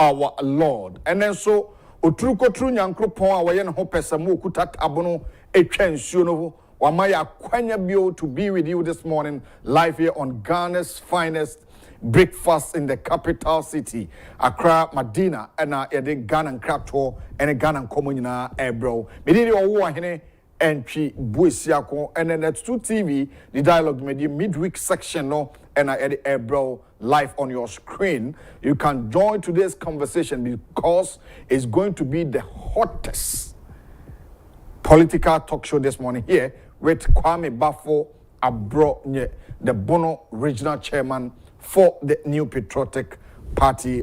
our Lord. And then so Otruko Nyankropon awaye ne ho pesamo okuta tabono etwa nsuo no wamaya kwanya bio to be with you this morning live here on Ghana's finest breakfast in the capital city Accra Medina and yede Ghana Krato and Ghana Komonyina ebro medini owo ahene entry buisiako and then that's 2 TV the dialogue media midweek section no and Eddie Ebro live on your screen. You can join today's conversation because it's going to be the hottest political talk show this morning here with Kwame Baffoe Abronye, the Bono regional chairman for the New Patriotic Party.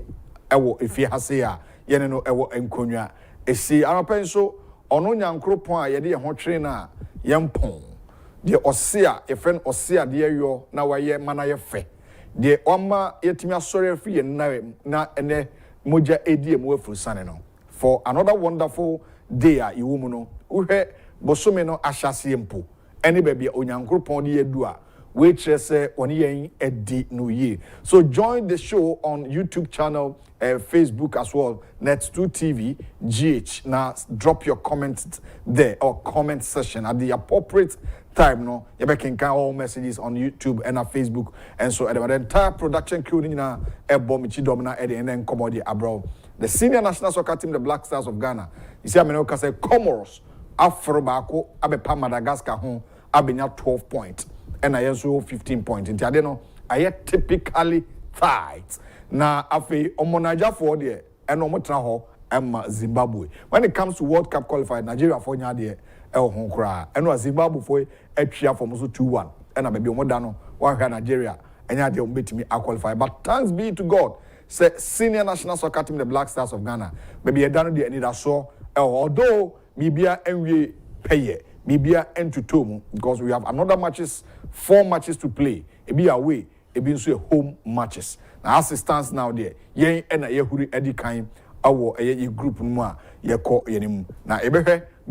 Ewo if you have say yeneno ewo enkonya esi anapenso ono nyankropon a yede ho trainer yempon de osia e friend osia de yo na waye mana ye fe de oma yetimi asore afi na ene moja edie mu afurusane no for another wonderful day a iwo no uhwe bosome no ahyase mpo ene ba bia onyankropon de yedu a we say oni yen edi no ye. So join the show on YouTube channel, Facebook as well, Net2 TV, GH. Now drop your comments there or comment session at the appropriate time. No, you can get all messages on YouTube and on Facebook, and so the entire production crew na Ebomichi Domina Eddie and then Komodi Abro. The senior national soccer team, the Black Stars of Ghana. You see, I mean, say Comoros, Afro-Bako, Abepa Madagascar home, Abenya 12 points. And I also 15 points. Inti ade no I typically tight. Na afi omonaja for there and omotra ho emma Zimbabwe. When it comes to World Cup qualified, Nigeria for nya de ho kra. Eno Zimbabwe for etwia for so 2-1. And a baby omoda no wa hwa Nigeria enya de ombetimi qualify. But thanks be to God. Say senior national soccer team the Black Stars of Ghana. Baby e dano de any that so although bibia enwe peye Bibia end to tomu because we have another 4 matches to play. It be away, it be so home matches. Now as it stands now there, yen and a yehuri edi kind our a group more ye call yenim. Now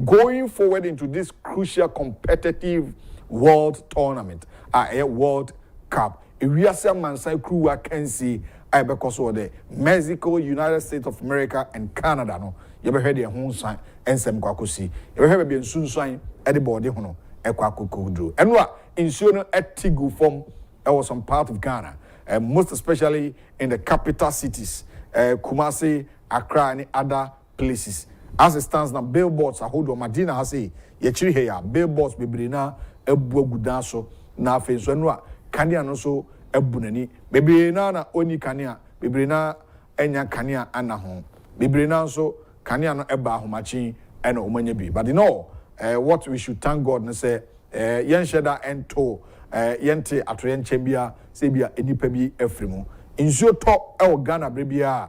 going forward into this crucial competitive world tournament, a World Cup. If we are some man say crew can see I because of the Mexico, United States of America, and Canada no. You ever heard their home sign and some kwakusi. You ever heard be soon sign anybody hono ekwakukudu. And what in Siono etigu form was some part of Ghana, most especially in the capital cities, Kumasi, Accra, and other places. As it stands now, billboards are hold on Medina has say yechiri here billboards bebrina ebu gudanso na fe so no kania no so ebunani bebrina na oni kania bebrina enya kania ana ho bebrina so kania no eba ahomachi ena omanya bi. But you know what we should thank God and say yen sheda ento yente atoyen chembia se bia enipa bi afrimu insuo to e Ghana brebia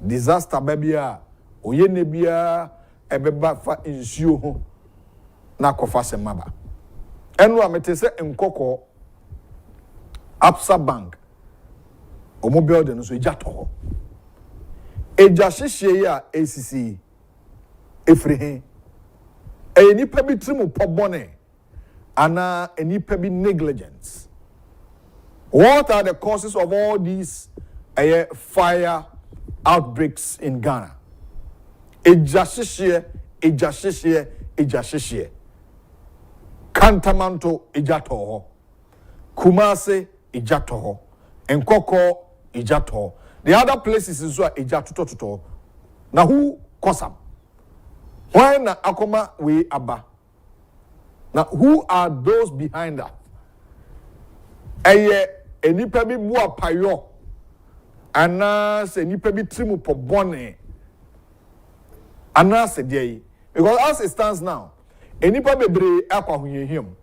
disaster babia oyene bia ebeba fa insuo ho na kofa semaba eno amete se nkoko Absa Bank omo building no so ejato eja hihye ya ACC efrihe enipa bi trimu pobone ana enipa bi negligence. What are the causes of all these fire outbreaks in Ghana? Eja hihye Kantamanto ejato Kumase ejato Nkoko ejato. The other places is where ejato. Now who cause them? Why na akoma we aba? Now who are those behind that? Enipa bi bua payo ana se enipa bi trimu pobone ana se dey because as it stands now enipa bebre akwa hunyehiem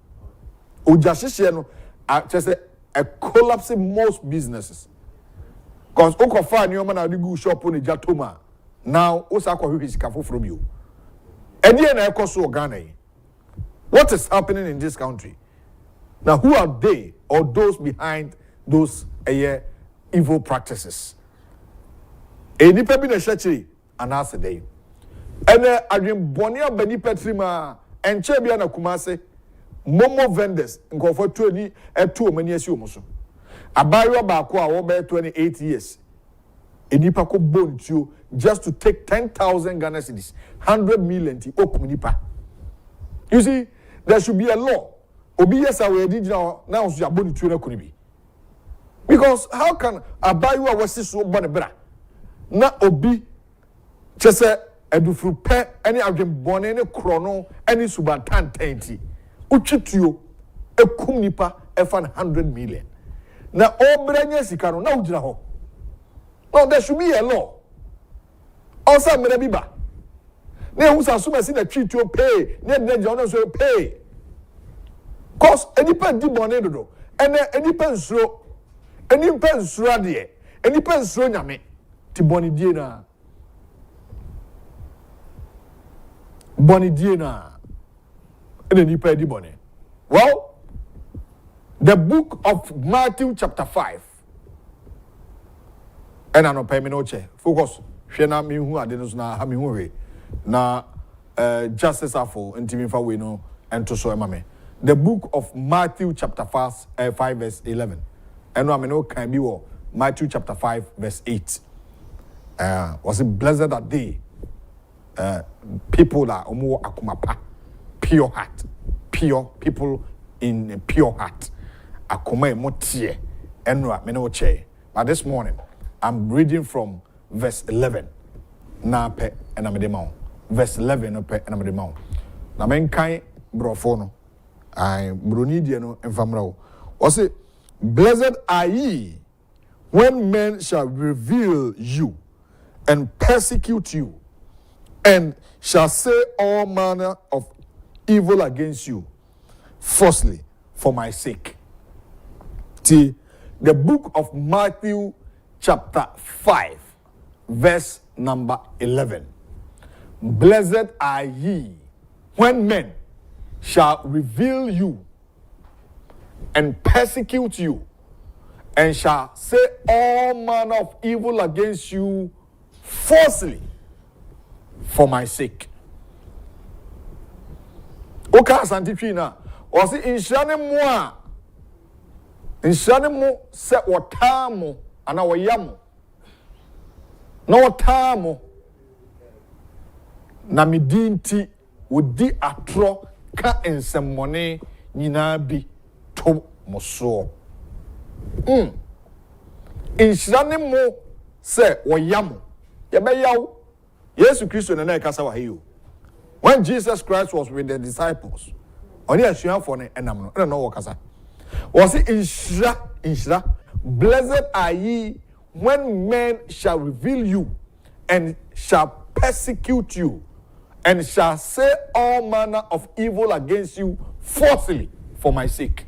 ojahihye no say a collapsing most businesses because okofa anyoma na gu shop on ejatoma now osakwa hwehika foforo bio enie na ekoso Ghana. What is happening in this country? Now, who are they or those behind those evil practices? Enipa bi na shachiri anase dey. Ene adwen boni abani petrima enche bia na Kumase momo vendors nkofo etu omani asi omuso. Abayo ba ko a wo be 28 years. enipa ko bontuo just to take 10,000 Ghana cedis, 100 million ti okum nipa. You see, there should be a law. Obi yes already now so ya bontuo na kunibi. Because how can abayu awasi so bone bra na obi chese edufru pe any adwembone ne krono any subantan tenti utwituo ekum nipa efan 100 million. Na obranya sika no na ujira ho. No, there should be a law. Also, Medabiba. Ne who's assuming that treat you pay, ne Jonas will pay. Cause any pen dibonado, and any pen slow, any pen sradie, any pen slow yame, Tibonidina. Bonidina. And any pen dibone. Well, the book of Matthew, chapter 5. And I no pay me no che. Focus. Shena mi hu ade no na ha mi hu we. Na justice afo ntimi fa we no ento so emame. The book of Matthew chapter 5 verse 11. And no no kan bi wo Matthew chapter 5 verse 8. Was it blessed that day? People that omo akumapa, pure heart. Pure people in a pure heart. Akuma emotie. Enwa me no che. But this morning I'm reading from verse 11. Na pe enamedemao. Verse 11 no pe enamedemao. Na men kan brofo no. I broni die no enfamra. O say, blessed are ye when men shall reveal you and persecute you and shall say all manner of evil against you, falsely, for my sake. See, the book of Matthew chapter 5, verse number 11. Blessed are ye when men shall reveal you and persecute you and shall say all manner of evil against you falsely for my sake. Oka santi na o si inshane mo se otamo ana woyamo na otamo na medinti wodi atro ka ensemmone nyina bi to moso inshane mo se woyamo ye be yawo Yesu Kristo na na kasa wa heyo. When Jesus Christ was with the disciples, only a share for ne enam no no wakasa. Was it inshra blessed are ye when men shall reveal you and shall persecute you and shall say all manner of evil against you falsely for my sake.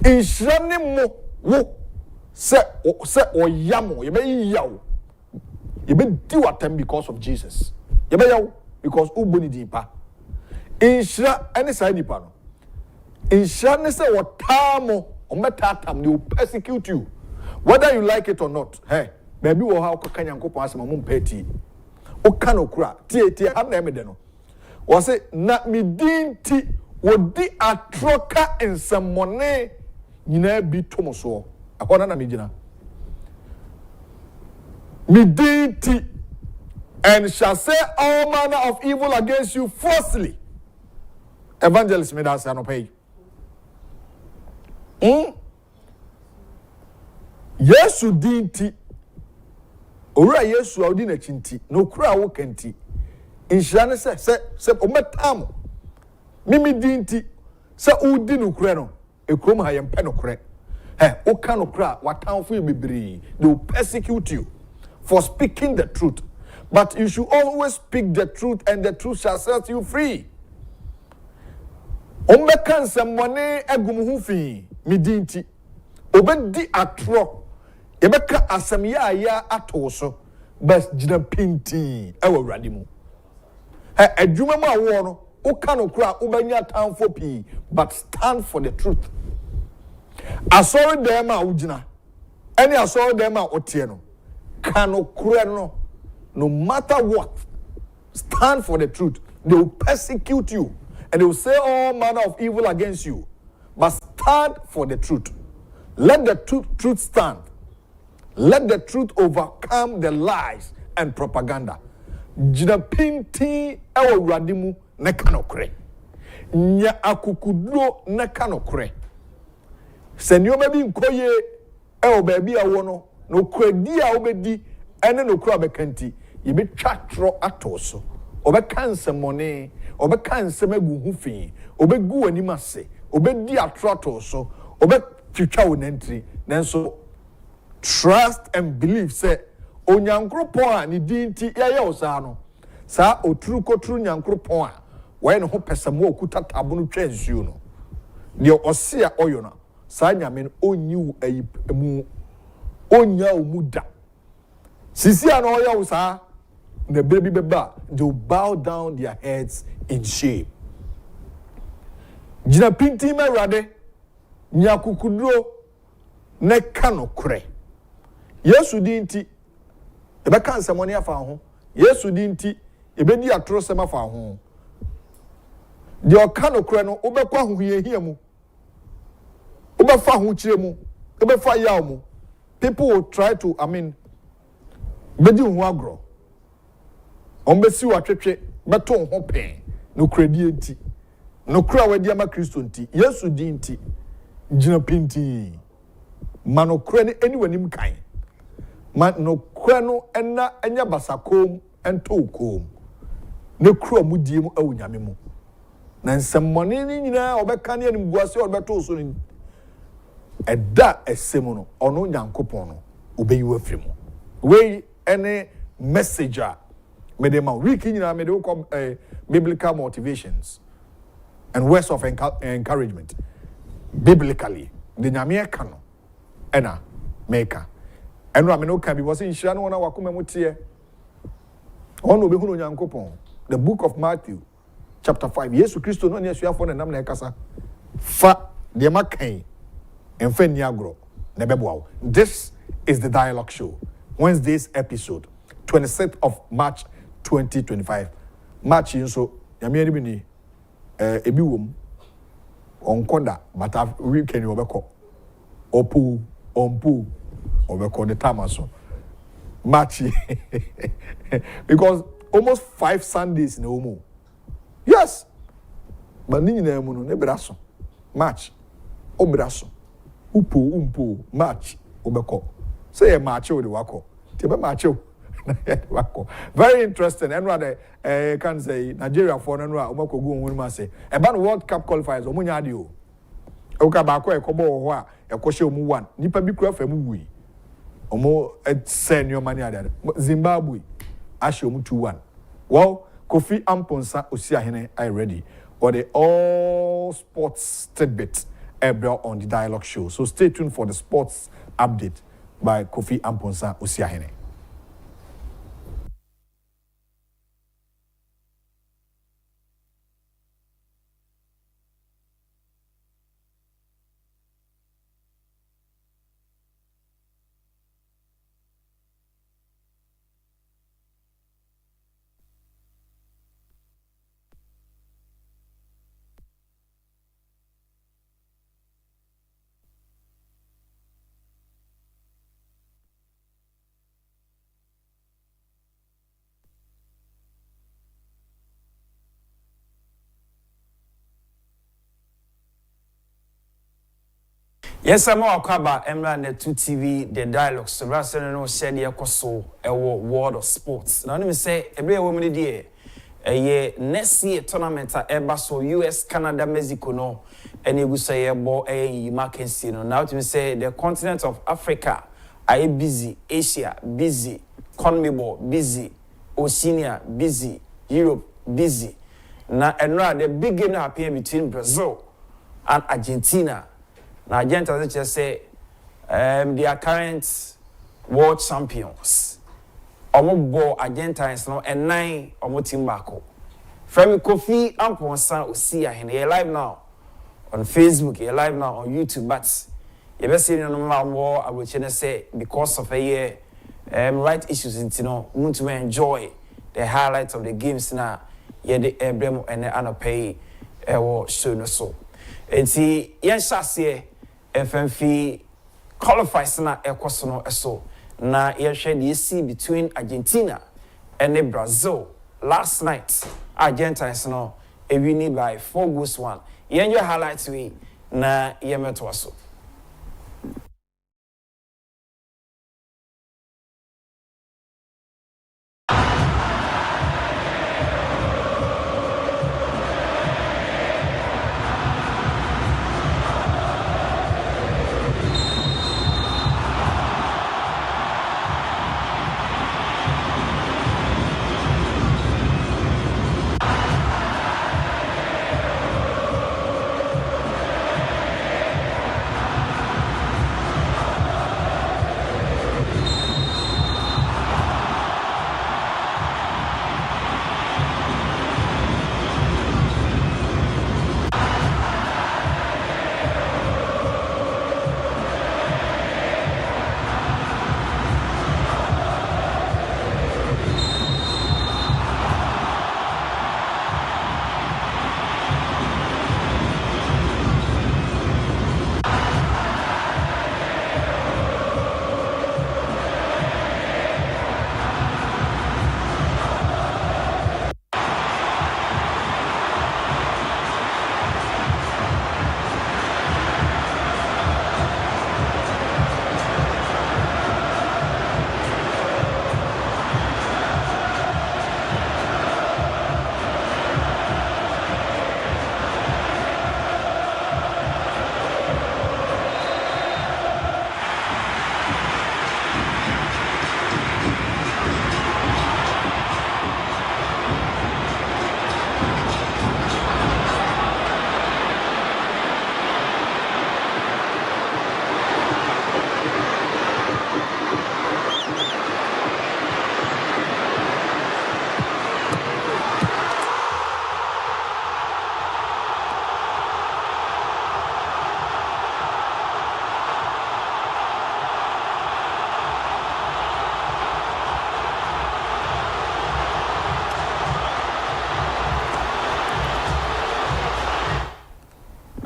Inshra ne mo wo se oyamo ye be yawo. You be do at them because of Jesus. You be yawo because uboni dipa. Inshra any side dipa no. Inshra ne say watamo ometatam they will persecute you. Whether you like it or not. Hey, baby wo ha ko kanyankopon asema mo mpeti. O kan okura tie am na emede no. Wo say na medinti wodi atroka ensemmone nyina bi tomoso. Akona na megina. Medinti and shall say all manner of evil against you falsely. Evangelist made us an pay. Yesu dinti. Ora Yesu audi na chinti. No kura wo kenti. Inshane se ometamo. Mimi dinti. Se udi no kura no. Ekrom ha yempe no kura. O ka no kura watanfo bebree. They will persecute you for speaking the truth. But you should always speak the truth and the truth shall set you free. Ombeka nsemmone egum hu fi midinti. Obedi atro. Ebeka asem ya ato so. Bas gina pinti ewo wrade mu. Adwuma mu awo no, uka no kra ubanya tanfo pi, but stand for the truth. Asori dem a ugina. Any asori dem a otie no. No matter what, stand for the truth. They will persecute you and they will say all manner of evil against you. But stand for the truth. Let the truth stand. Let the truth overcome the lies and propaganda. Jina pinti ewo radimu ne kanokre. Nya akukudro ne kanokre. Senyo bebi nkoye ewo bebi awo no kredi a obedi ene no kura bekanti yebe twatro atoso. Obeka nsemone, obeka nsemagu hufi, obegu animase, obedi atro atoso, obetwitwa wonantri. Nanso trust and believe say onyankropon a ne dinti yeye osano sa oturu koturu nyankropon a we ne ho pesamo okuta tabono twansuo no de ose a oyo no sa nyame no onyiwu ayimu onya omuda sisi a no oyo sa the baby beba they bow down their heads in shame. Jina pinti merade nyakukudro ne kanokre. Yesu dinti ebe kan semoni afa ho. Yesu dinti ebe di atro sem afa ho. De okanokre no obekwa hohie mu. Obefa ho kire mu. Obefa yaw mu. People will try to bedi ho agro. Ombesi watwetwe beto ho pen no kredi enti. No kra wadi ama Kristo nti. Yesu dinti jina pinti. Manokre ne eniwanim kan. Manokre no ena enya basakom ento kom. Ne kro mudie mu awunyame mu. Na nsemmone ni nyina obeka ne anim guase obeto so ni. Eda esemu no ono nyankopon no obeyi wafiri mu. We ene messenger medema wiki nyina mede ko biblical motivations and words of encouragement biblically the nyame ka no ena maker eno ameno ka bi was inhira no na wakoma mutie ono be hunu nyankopon. The book of Matthew chapter 5 Yesu Kristo no ne asuafo na nam na ekasa fa de makan emfa ni agro na beboa. This is the Dialogue Show, Wednesday's episode, 26th of March 2025. March so nyame ani bi ni ebi wom onkoda but weekend obeko opu ompu obeko the time so March because almost 5 Sundays in Omo. Yes, but ni nyina mu no ne braso March obraso upu March obeko say March o de wako te be March o very interesting. And rather, can say Nigeria for no umako go on say about World Cup qualifiers omunya ade o. Oka ba ko ekobo ho a ekoshe omu 1. Nipa bi kura fa mu wi. Omo send your money ade. Zimbabwe ashe omu 2-1. Well, Kofi Amponsa Osiahene I ready. Or the all sports tidbits brought on the Dialogue Show. So stay tuned for the sports update by Kofi Amponsa Osiahene. Yes, I'm all cover Emra the 2 TV, the dialogue. So Russell no said the so a world of sports. Now let me say every woman dear a year next year tournament at Eba so US, Canada, Mexico no and you say a ball a Kencity no. Now to me say the continent of Africa are busy, Asia busy, CONMEBOL busy, Oceania busy, Europe busy. Now and now the big game happening between Brazil and Argentina. Now, Argentina just say they are current world champions. Omo ball Argentines no and 9 omo team bako. From Kofi Amponsa Osiahene here live now on Facebook, here live now on YouTube. But you best see no more. I will say because of a year right issues in want to enjoy the highlights of the games now. Yeah, the Abramo and the Anapay show no so. And see, yes, FMF qualifies na ekoso no eso na yɛhwɛ the AC between Argentina and Brazil last night. Argentines no winning by 4-1. Yenjo highlights we na yemetwaso.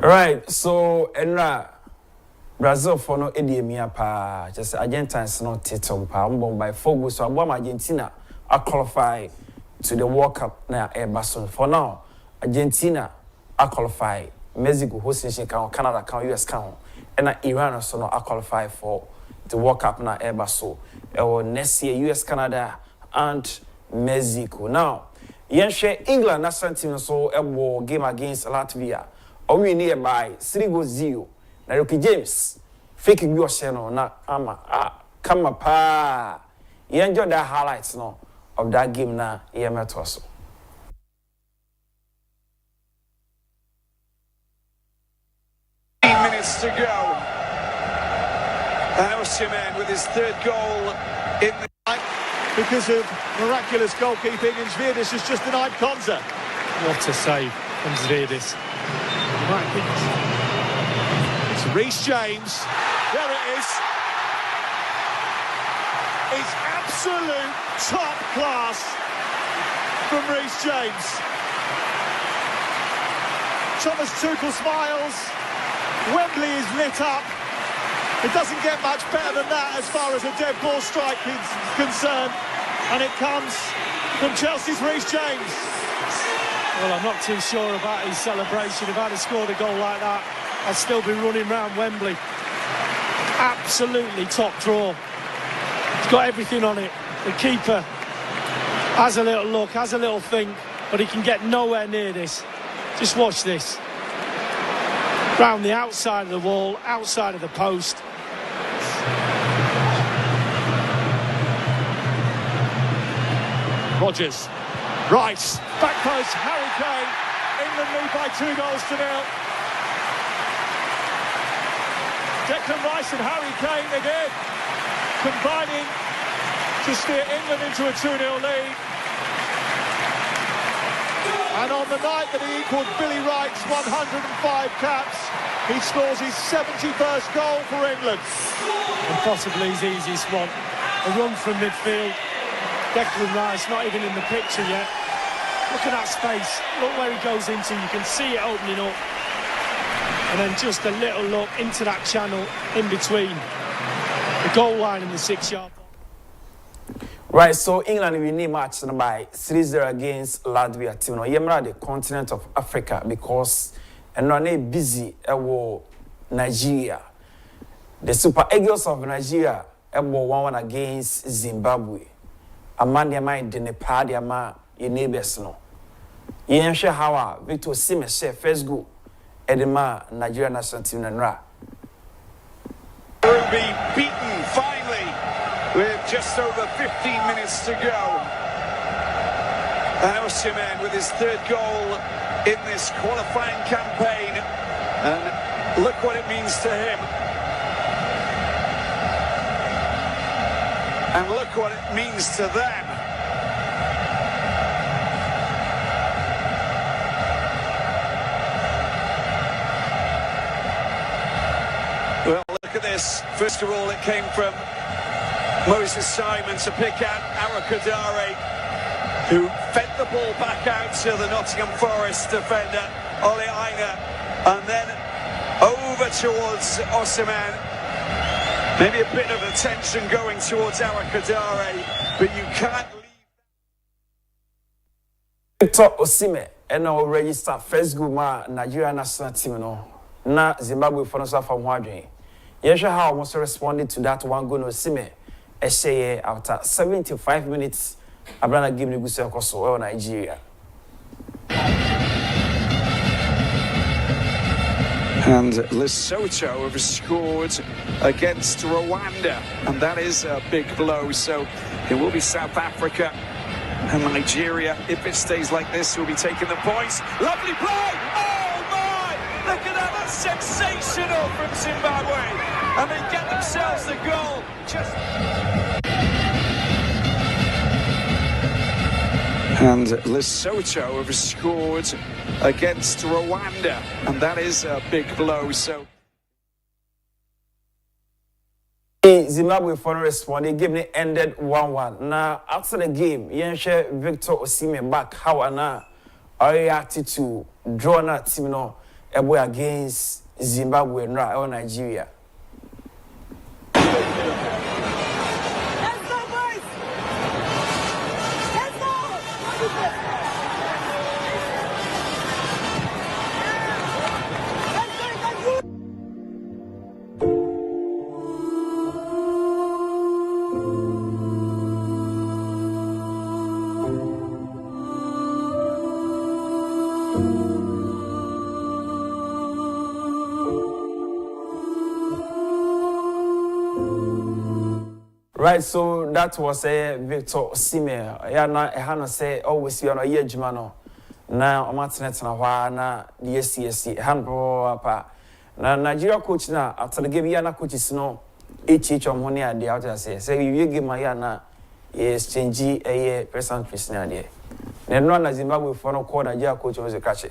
Right, so Enra Brazil for no Ediemia pa just Argentines no title pa by 4 so abom Argentina are qualify to the World Cup na Bason. For now, Argentina are qualify, Mexico hosting count, Canada count, US count, and Iran also not qualify for the World Cup na Bason. Next year US, Canada and Mexico. Now, Yenshe England national team so a game against Latvia. We nearby 3-0. Na Rocky James fake you channel na ama come pa. You enjoy the highlights no of that game na yemetwaso. 15 minutes to go. And Osimhen with his third goal in the night. Because of miraculous goalkeeping, and Zviedis has just denied Konza. What a save from Zviedis. It's Reece James. There it is. It's absolute top class from Reece James. Thomas Tuchel smiles. Wembley is lit up. It doesn't get much better than that as far as a dead ball strike is concerned. And it comes from Chelsea's Reece James. Well, I'm not too sure about his celebration. If I'd have scored a goal like that, I'd still be running round Wembley. Absolutely top draw. It's got everything on it. The keeper has a little look, has a little think, but he can get nowhere near this. Just watch this. Round the outside of the wall, outside of the post. Rodgers. Rice. Back post. Harry Kane. England lead by 2-0. Declan Rice and Harry Kane again combining to steer England into a 2-0 lead. And on the night that he equalled Billy Wright's 105 caps, he scores his 71st goal for England. And possibly his easiest one. A run from midfield. Declan Rice not even in the picture yet. Look at that space. Look where he goes into. You can see it opening up. And then just a little look into that channel in between the goal line and the 6-yard box. Right, so England will need match by 3-0 against Latvia team. No, yemra the continent of Africa because and no busy Nigeria. The Super Eagles of Nigeria 1-1 against Zimbabwe. Amanda mind the Nepal the ama your neighbors no. Yen share how Victor Osimhen share first goal Edema Nigeria national team Nra. Be beaten finally with just over 15 minutes to go. And Osimhen with his third goal in this qualifying campaign. And look what it means to him. And look what it means to them. Well, look at this. First of all, it came from Moses Simon to pick out Arakadare, who fed the ball back out to the Nottingham Forest defender, Ole Aina, and then over towards Osimhen. Maybe a bit of attention going towards Arakadare, but you can't leave. Victor Osimhen and now register first goal ma Nigeria national team no. Na Zimbabwe for us from Wadwin. Yes, how almost responded to that one goal Osimhen. Say after 75 minutes, Abrana give me good so Nigeria. And Lesotho have scored against Rwanda, and that is a big blow. So it will be South Africa and Nigeria. If it stays like this, will be taking the points. Lovely play! Oh my! Look at that! That's sensational from Zimbabwe, and they get themselves the goal. And Lesotho have scored against Rwanda, and that is a big blow. So Zimbabwe for respond, the game ended 1-1. Now after the game, Yenshe Victor Osimhen back how ana reacted to draw na team no against Zimbabwe or Nigeria. Right, so that was Victor Osimhen. Yeah, na ehana say always you on a year jumano. Na omatnet na hwa na yes handball apa. Na Nigeria coach na after the game yana coaches no each omhone ade out say you game ya na exchange present prisoner ade. Na no na Zimbabwe for no call Nigeria coach was a catch.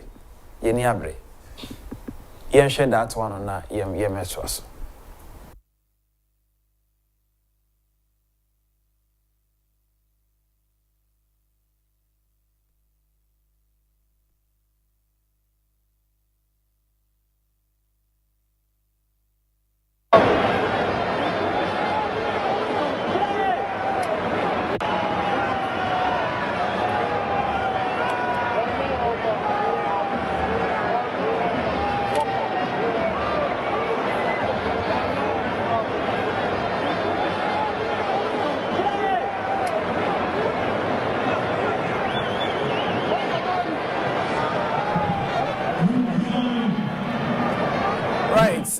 Ye ni abre. Yen share that one na yem so.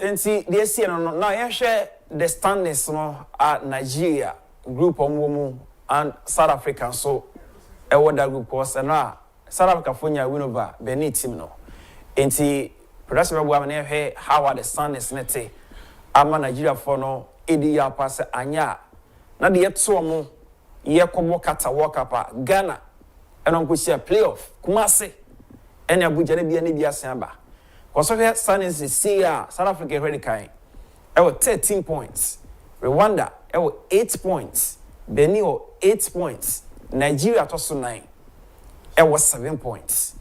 And see, they see now. I share the standings no at Nigeria group Omumu and South Africa. So, what that group was and South Africa win over Benin team no. And see, production we have here how are the standings nete. Ama Nigeria for no edi ya pass anya. Na the yeto mo ye kobo kata walk up Ghana. And on share playoff. Kumase. And Abuja ne bia ne bia samba. Because of standings is South Africa already kind. 13 points. Rwanda 8 points. Benin 8 points. Nigeria also 9. 7 points.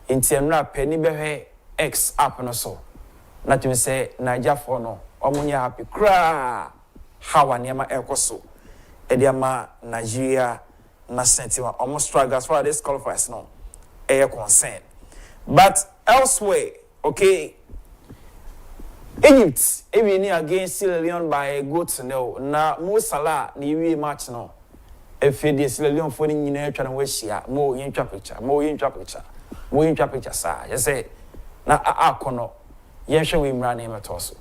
In Tiamra penny behe X up no so. Not to say Nigeria for no. Omunya happy cry. How anyama ekoso. Ediama Nigeria national team almost struggle as far as this qualifiers no air concern. But elsewhere, okay, Egypt, even against Sierra Leone by a goal to nil. Na Mo Salah, the UAE match no. If it is Sierra Leone for the United trying to wish ya, more in picture, more in picture, more in picture, sir. You say, na kono, yen show him run him at also.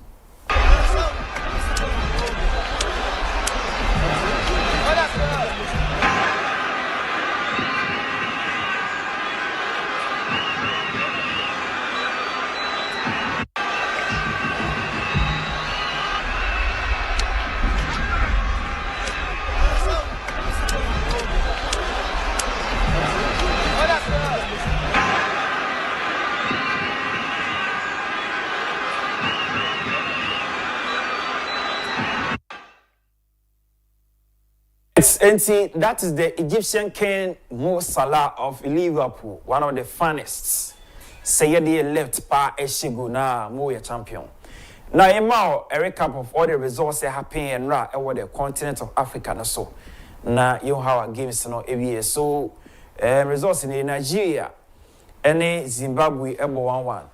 And see, that is the Egyptian king Mo Salah of Liverpool, one of the finest. Say they left pa Eshigo na Mo ye champion. Now a recap of all the results that happen and ra over the continent of Africa na so. Na you have games no every year. So results in Nigeria, any Zimbabwe ebo 1-1.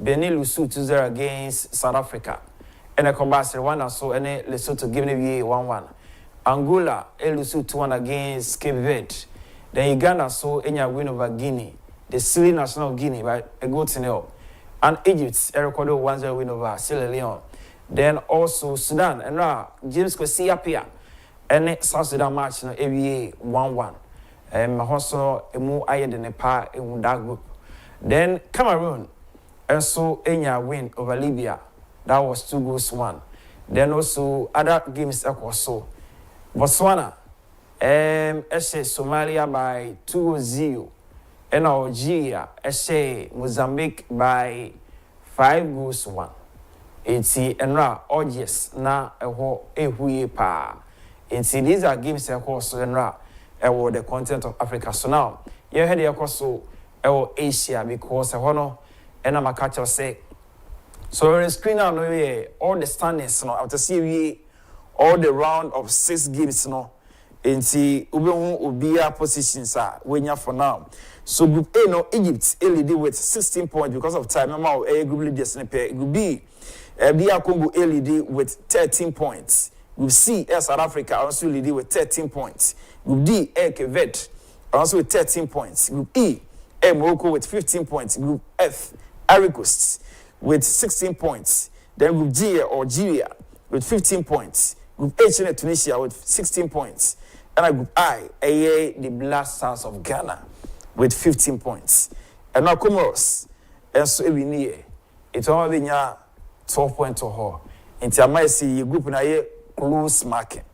Benin Lusu 2-0 against South Africa. And a combat Rwanda so any Lesotho giving away 1-1. Angola, Elusu 2-1 against Cape Verde. Then Uganda saw a win over Guinea, the silly national Guinea by a goal to nil. And Egypt, a recorded 1-0 win over Sierra Leone. Then also Sudan, and James Kwesi Appiah, and South Sudan match no ABA 1-1. And also a more higher than a par in that group. Then Cameroon, and so a win over Libya. That was 2-1. Then also other games also. Botswana, Somalia by 2-0. And Algeria, Mozambique by 5-1. It's enra Algiers na ehuye pa. It's these are games also enra the continent of Africa. So now you heard also Asia because and I'm a catcher say. So on the screen now all the standings no after see all the round of 6 games no enti ubia positions are wenya for now. So group A no Egypt lead with 16 points because of time. Mama group leaders in pair. Group B DR Congo lead with 13 points. Group C South Africa also lead with 13 points. Group D Cape Verde also with 13 points. Group E Morocco with 15 points. Group F Ivory Coast with 16 points. Then Group G Algeria with 15 points. Group H in Tunisia with 16 points. And Group I, the Black Stars of Ghana with 15 points. And now Comoros, and so every year, it's all been 12 points to her. Into I might see group in a close marking.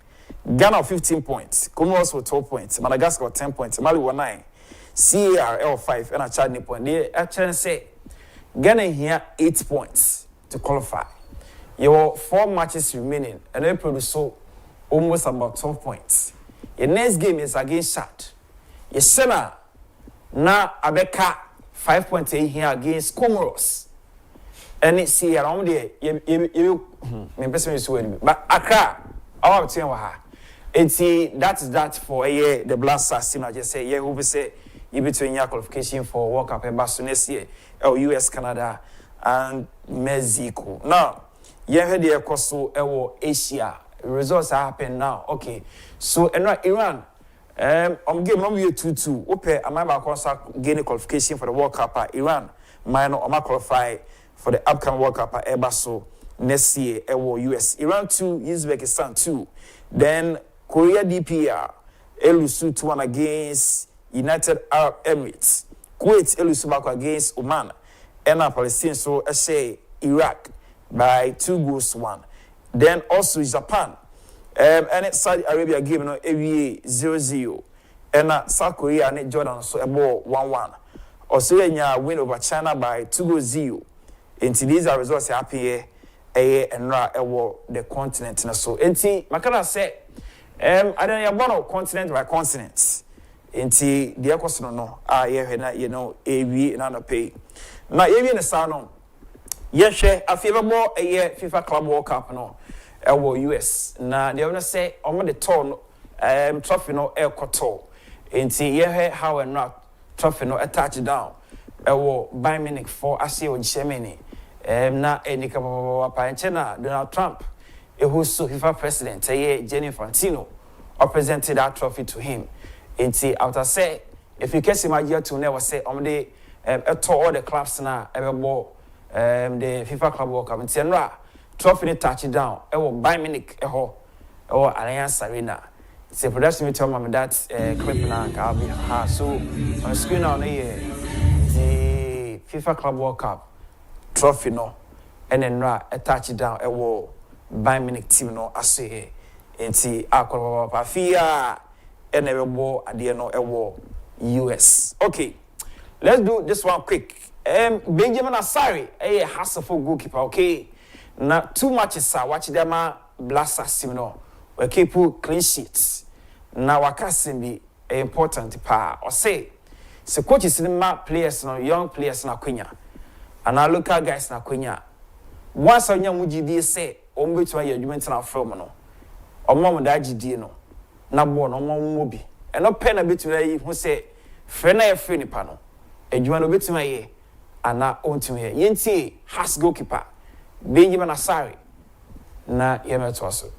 Ghana 15 points, Comoros with 12 points, Madagascar 10 points, Mali 9, CARL 5, and a Chad point. They actually say Ghana here 8 points to qualify. You have 4 matches remaining, and they produce so almost about 12 points. Your next game is against Chad. Your center now Abeka 5 points here against Comoros. And it's here around there. But Accra, I want to tell you that for a year the Black Stars team. I just say yeah, who say you between your qualification for World Cup and Barcelona next year, US, Canada, and Mexico. Now. Yeah, heard the coastal Asia. Results are happening now. Okay. So Iran, I'm giving them 2-2. Okay, I'm about to gain qualification for the World Cup. Iran, minor, I'm qualify for the upcoming World Cup at Ebaso next year. US. Iran 2, Uzbekistan 2. Then Korea DPR, Elusu 2-1 against United Arab Emirates. Kuwait Elusu back against Oman. And Palestine so I say Iraq by 2-1. Then also Japan. And Saudi Arabia game every 0-0. And South Korea and Jordan so about 1-1. Australia win over China by 2-0. Into these are results happy here and the continent. So enti makana say I don't know continent by continent. Enti the question no you know AV and pay. Now AV in the sound yes, a favorable FIFA Club World Cup no. US. Now they wanna say on the turn trophy no koto enti ye how and not trophy no touch down ewo Bayern Munich for ase o Germany na enika papa enchena Donald Trump who's so FIFA president Gianni Infantino or presented that trophy to him enti after say if you can imagine to never say the all the clubs na ebebo the FIFA Club World Cup enti enra trophy ni touch down ewo Bayern Munich or Allianz Arena. It's a production with my that clip now. So on screen now, the FIFA Club World Cup trophy no, and then a touchdown a war Bayern Munich team no I say enti akwa pafia and a war at the end a war US. Okay, let's do this one quick. Benjamin Asari, a hassle goalkeeper. Okay, now too much is watch them blasters team no. We keep clean sheets. Now wakasim be important pa or say so coaches in my players no young players na kwenya and our local guys na kwenya once on young GD say ombe to your argument na from no omo da GD no na bo no omo bi e no pen na betu yi hu say frɛ na ye frɛ nipa no adwuma no betu aye ana ontu ye yenti has goalkeeper Benjamin Asari na yemeto so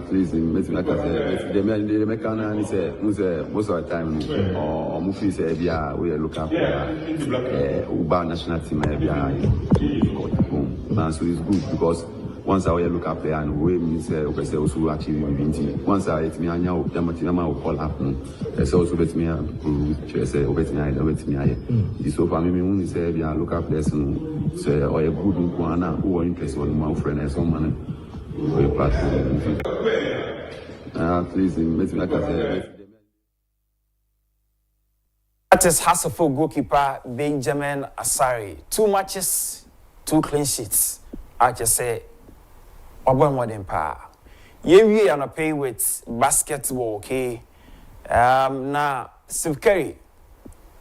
please, like I said, the mechanic say most of the time, or Mufi say, we look up Uba national team, so it's good because once I look up there and we say, okay, so also achieve once I let me know, the call happen, so also let me say, okay, so for me, say, look up there, say, or a good one who are interested in my friend and someone. Please, like I said. That is Hassel goalkeeper Benjamin Asari. 2 matches, 2 clean sheets. I just say, Obon more than pa. We are pay with basketball, okay? Now, Steve Curry,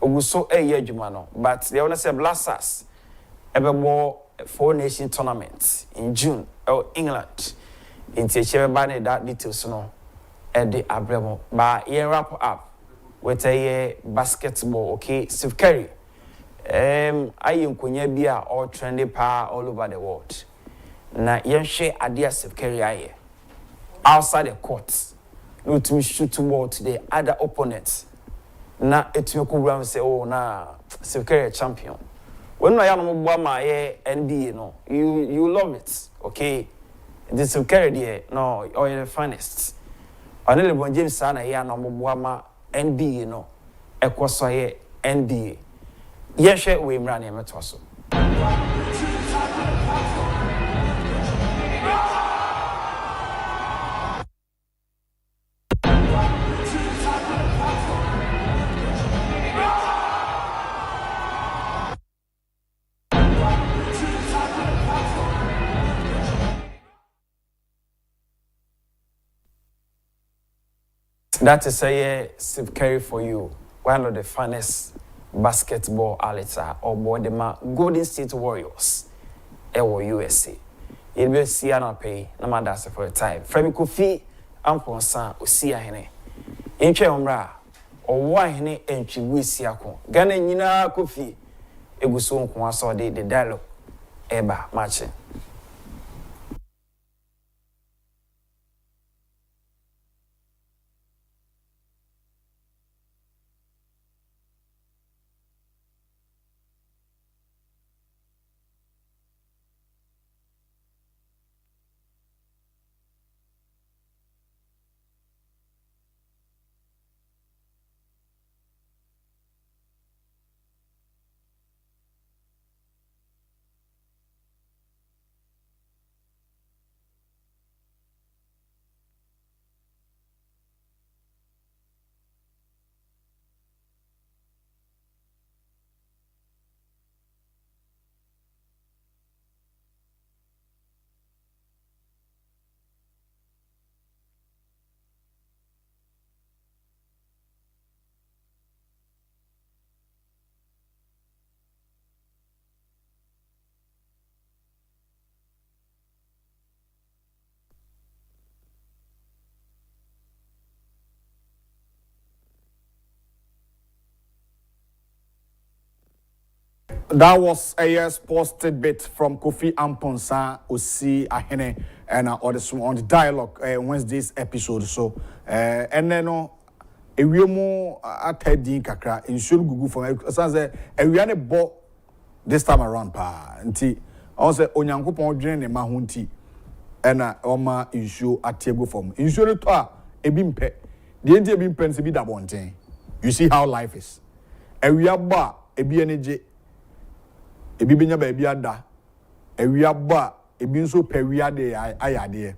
Oguso year Jumano, but they want to say Blasters, ever more 4 nation tournament in June. England into share banner that details no at the Abramo but ye wrap up with a basketball okay Steve Curry I kunya bia all trendy power all over the world na yen share idea Steve Curry aye outside the court no to shoot ball to the other opponents na etime ko bram say oh na Steve Curry champion. When I am my NBA, no, you love it, okay? This will carry the no, or the finest. Only when James Sana here no my NBA, no, Equasoye NBA. Yes, we run him at also. That is a Steve Curry for you. One of the finest basketball athletes or boy the Golden State Warriors. Ewo USA. You'll be see an pay. No matter for a time. Fremi Kofi Amponsan Osia Hene. Inche Omra or why Hene entry we see ako. Ghana Nina Kofi. Eguson Kwaso the dialogue. Eba matching. That was a sports tidbit from Kofi Amponsa Osi Ahene and on the dialogue Wednesday's episode. So and then a real more at heading kakra in should Google for a real bo this time around pa nti also onyankopon dwen ne mahunti and oma issue at go from issue to a ebimpe the enti ebimpe se bi da bonten. You see how life is. A real ba ebi eneje ebi benya ba ebi ada ewia ba ebi nso pewia de ayade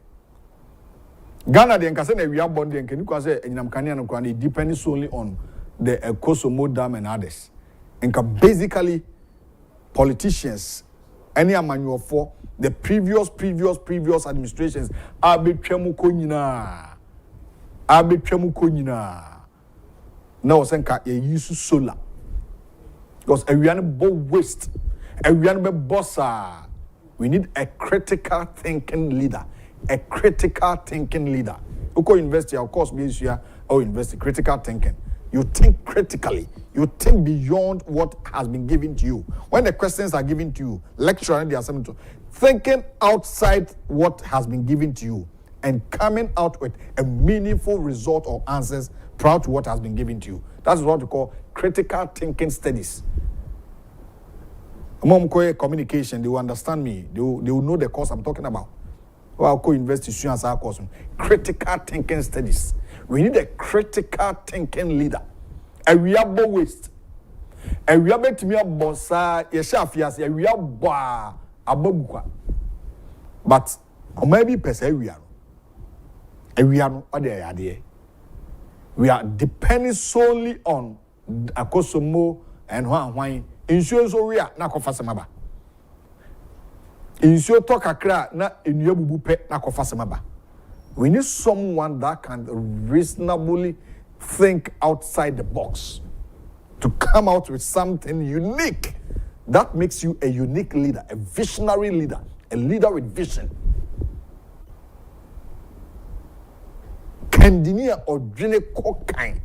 Ghana de nkase na ewia bond de nkani kwa say enyinam kane no kwa it depends solely on the Kosomo dam and others. Nka basically politicians any amanyofo the previous administrations abetwam ko nyina na osenka ye use solar because ewia no bo waste. We need a critical thinking leader. A critical thinking leader. Uko university, of course, means here or university critical thinking. You think critically. You think beyond what has been given to you. When the questions are given to you, lecturing the assignment, thinking outside what has been given to you and coming out with a meaningful result or answers prior to what has been given to you. That's what we call critical thinking studies. Communication, they will understand me. They will know the course I'm talking about. Well, co-invest students our course. Critical thinking studies. We need a critical thinking leader. A real waste. A real to me a bossa, a shafias, a real bar, a bogua. But maybe persevere. A real other idea. We are depending solely on a Kosomo and wine. Insurance area na kofa semaba. Insure to kakra na enua bubu pe na kofa semaba. We need someone that can reasonably think outside the box to come out with something unique that makes you a unique leader, a visionary leader, a leader with vision. Kandinia odwene kokan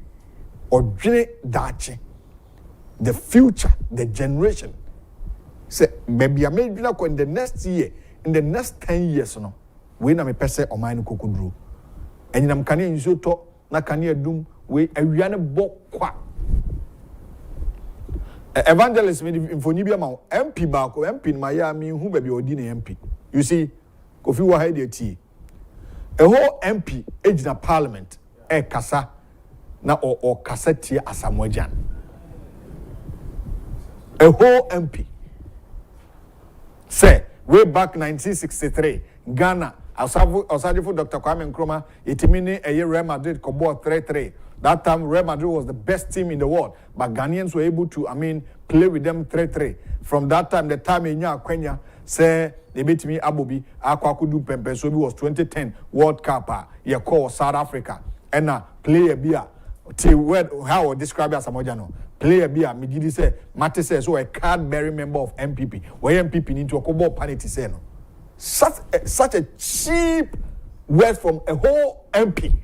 odwene dache. The future, the generation. Say, maybe I may be in the next year, in the next 10 years, no. We na me pese o mine kokudru. And I'm kanye nso to na kanye dum we awiane bo kwa. Evangelist me infoni bia ma MP ba ko MP in Miami hu ba bi odi na MP. You see, Kofi wa ha dey ti. A whole MP ejina parliament e kasa na o kasa tie asamwajan. A whole MP. Say, way back 1963, Ghana, Osajifo Dr. Kwame Nkrumah, itimini a year Real Madrid kobo 3-3. That time, Real Madrid was the best team in the world, but Ghanaians were able to, play with them 3-3. From that time, the time in Kenya, say, they beat me Abobi, Akwakudu Pempe, so it was 2010 World Cup, you call South Africa, and play a beer. How I describe it as a mojano. Player be a Mijidi say, Mate says, so a card-bearing member of MPP. Where MPP need to a kobo panity say no. Such a cheap word from a whole MP.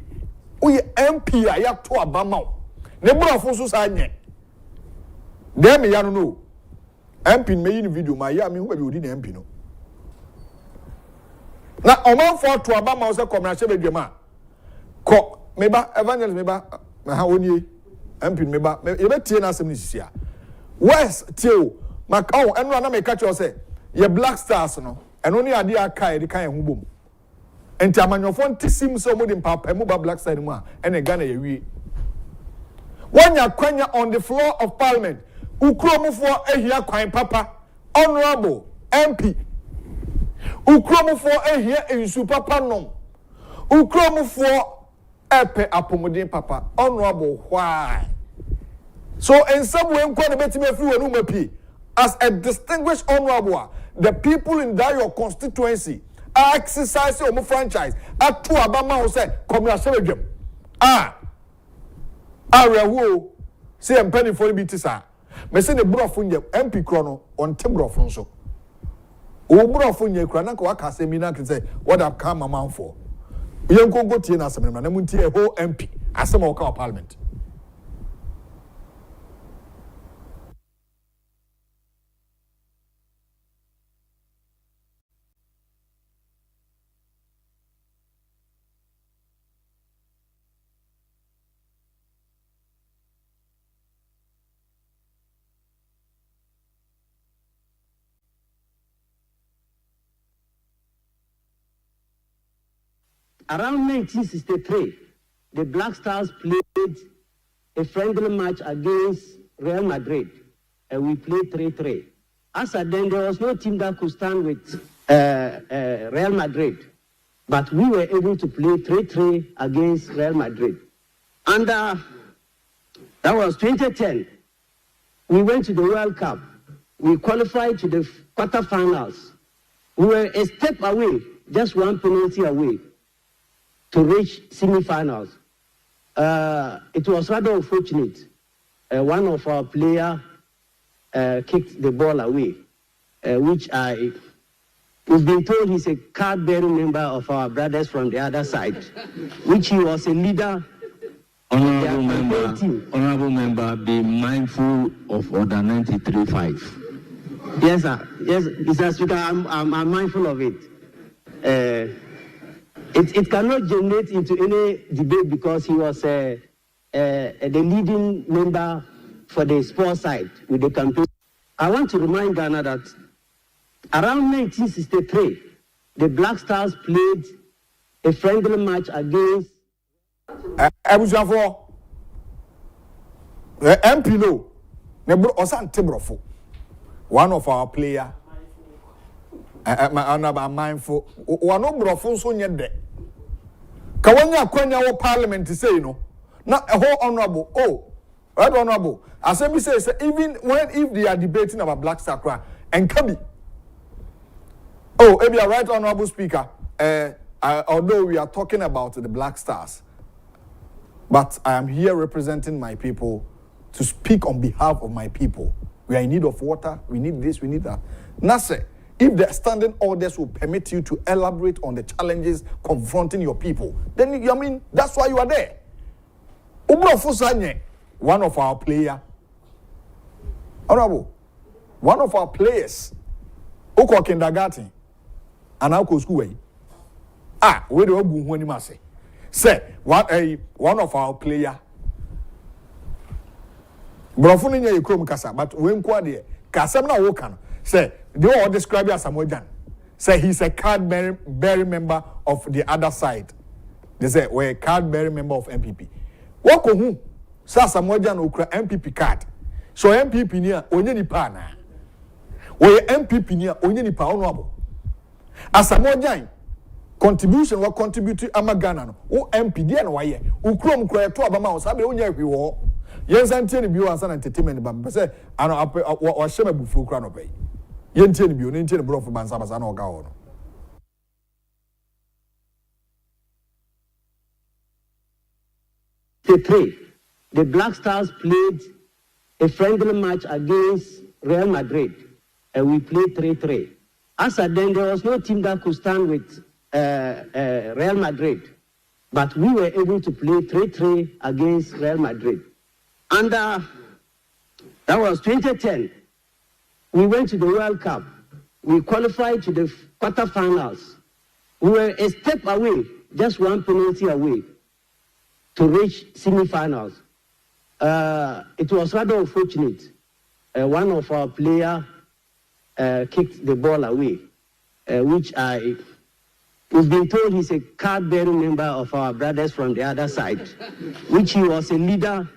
Oh, MP, I have to a bamau. Never of us say, there me, I don't know. MP made video, my yami, who you didn't MP no. Now, a man for to a bamau, say, come and say, Bema. Ko, meba, evangelist, meba, how only. MP meba you be tie na asem ni sisia west tio macau eno na me catch you say ye Black Stars no eno ne ade aka e de kan ho bom enti amanyofo ntisim so mo de papa mo ba Black Stars mu a ene Ghana ye wie wanya kwanya on the floor of parliament ukromufo ehia kwan papa honorable MP ukromufo ehia ensu papa nom ukromufo epe apomodin papa honorable why so in some way nko beti me free wonu mapi as a distinguished honorable the people in that your constituency are exercising omo franchise atu abama ho say come here sebedwem arewo say empany for bi tisa me say the brofo nye MP kro no on te brofo nso o brofo nye kra na ka waka say mi na say what have come man for yenko go tie na asem na munti e ho MP asem o ka parliament around 1963, the Black Stars played a friendly match against Real Madrid, and we played 3-3. As at then, there was no team that could stand with Real Madrid, but we were able to play 3-3 against Real Madrid. And that was 2010. We went to the World Cup. We qualified to the quarterfinals. We were a step away, just one penalty away, to reach semifinals. It was rather unfortunate. One of our players kicked the ball away, which we've been told he's a card-bearing member of our brothers from the other side, which he was a leader. Honorable member, be mindful of Order 93.5. Yes, sir. Yes, Mr. Speaker, I'm mindful of it. It cannot generate into any debate because he was the leading member for the sports side with the campaign. I want to remind Ghana that around 1963, the Black Stars played a friendly match against Abusiafo MP no nebro osante brofo one of our player I'm mindful one of brofo so nye de ka wanya kwanya wo parliament say no na whole honorable right honorable Assembly says even if they are debating about Black Star cry and Kabi maybe a right honorable speaker although we are talking about the Black Stars, but I am here representing my people to speak on behalf of my people. We are in need of water, we need this, we need that. Nase, if the standing orders will permit you to elaborate on the challenges confronting your people, then that's why you are there. One of our players, honorable, one of our players, Oko kindergarten, and Oko school. Where do you go? Say, one of our player. Brofuni nye yikrom kasa, but when kwade kasa na wokan. Say, they all describe you as Samojan. Say he's a card-bearing member of the other side. They say we're a card-bearing member of MPP. Wako hu? Sa Samojan ukra MPP card. So MPP niya onye ni pa na. We MPP niya onye ni pa honorable. As Samojan contribution wa contribute ama Ghana no o MP dia na waye ukrom kra to abama o sabe onya hwi wo yensantie ne bio ansa na entertainment ba say ano wa shema bufu kra no bai yentie ne bio ne ntie ne brofo bansa basa na oga ho no. The Black Stars played a friendly match against Real Madrid, and we played 3-3. As at then, there was no team that could stand with Real Madrid, but we were able to play 3-3 against Real Madrid. And that was 2010. We went to the World Cup. We qualified to the quarterfinals. We were a step away, just one penalty away, to reach semifinals. It was rather unfortunate. One of our players kicked the ball away, which we've been told he's a card-bearing member of our brothers from the other side, which he was a leader.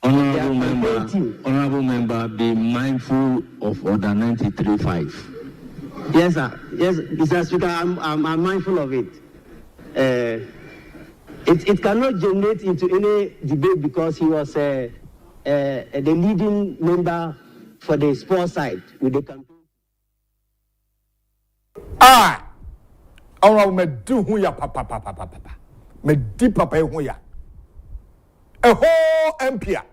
Honorable member, be mindful of Order 93.5. Yes, sir. Yes, Mr. Speaker, I'm mindful of it. It cannot generate into any debate because he was the leading member for the sports side with the campaign. Me do hu ya papa. Me di papa hu ya. A whole empire.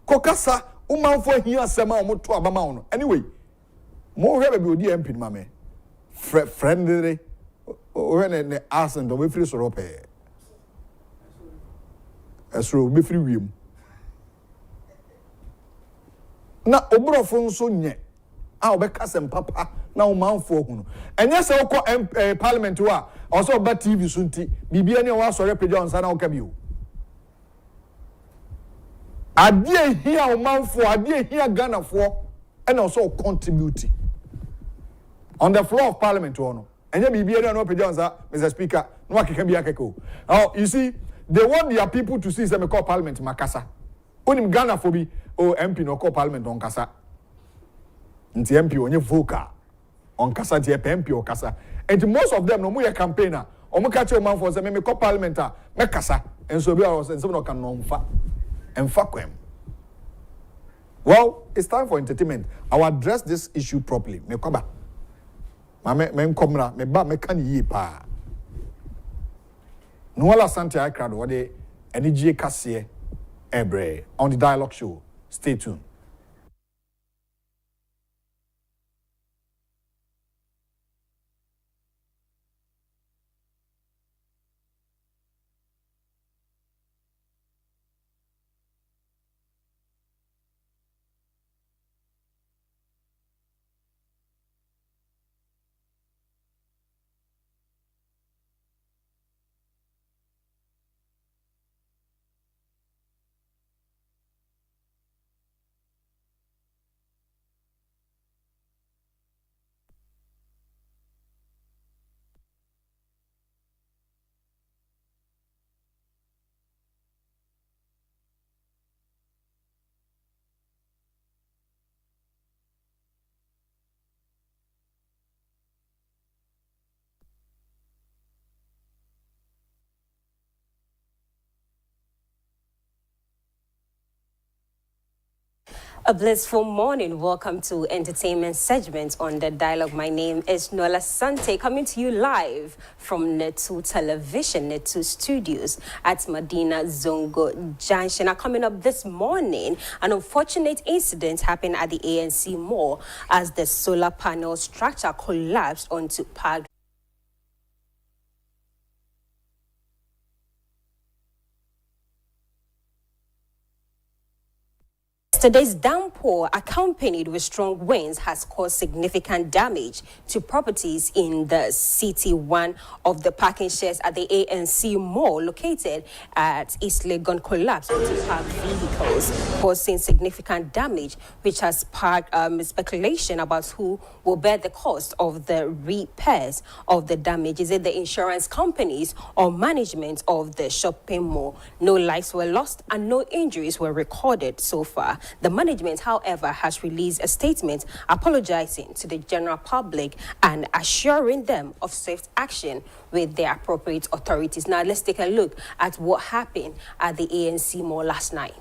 Kokasa umanfo hia sema o moto abama no. Anyway, mo hwe be odi MP ma me. Friendly o ne accent o be free soro pe. Esro be free wiem. Na obrofo nso nye. Obeka sem papa na umanfo hu no. Enye se ukọ Parliamentary wa also ba TV sunti bibia ne wa sore page on sana oka bio. Adie hia umanfo, adie hia Ghana for and also contribute on the floor of Parliament no. And you be no Mr. Speaker, no can be akeko. Now you see, they want their people to see them call Parliament Makasa. Unim Ghana for be MP no call Parliament on Kasa. Nti MP onye vocal on Kasa the MP or Kasa. And most of them no more campaigner. Omo catch your man for say me call Parliament me Kasa. And so be was and some no can no mfa. Emfa kwem. Well, it's time for entertainment. I'll address this issue properly. Me kwaba. Me komra me ba me kan yi pa. No wala sante I crowd what the energy kase ebre on the dialogue show. Stay tuned. A blissful morning. Welcome to entertainment segment on the dialogue. My name is Nola Sante, coming to you live from Netu Television, Netu Studios at Medina Zongo Junction. Now, coming up this morning, an unfortunate incident happened at the ANC Mall as the solar panel structure collapsed onto parked. Today's downpour, accompanied with strong winds, has caused significant damage to properties in the city. One of the parking sheds at the ANC Mall, located at East Legon, collapsed onto parked vehicles, causing significant damage, which has sparked speculation about who will bear the cost of the repairs of the damage. Is it the insurance companies or management of the shopping mall? No lives were lost and no injuries were recorded so far. The management, however, has released a statement apologizing to the general public and assuring them of swift action with the appropriate authorities. Now, let's take a look at what happened at the ANC Mall last night.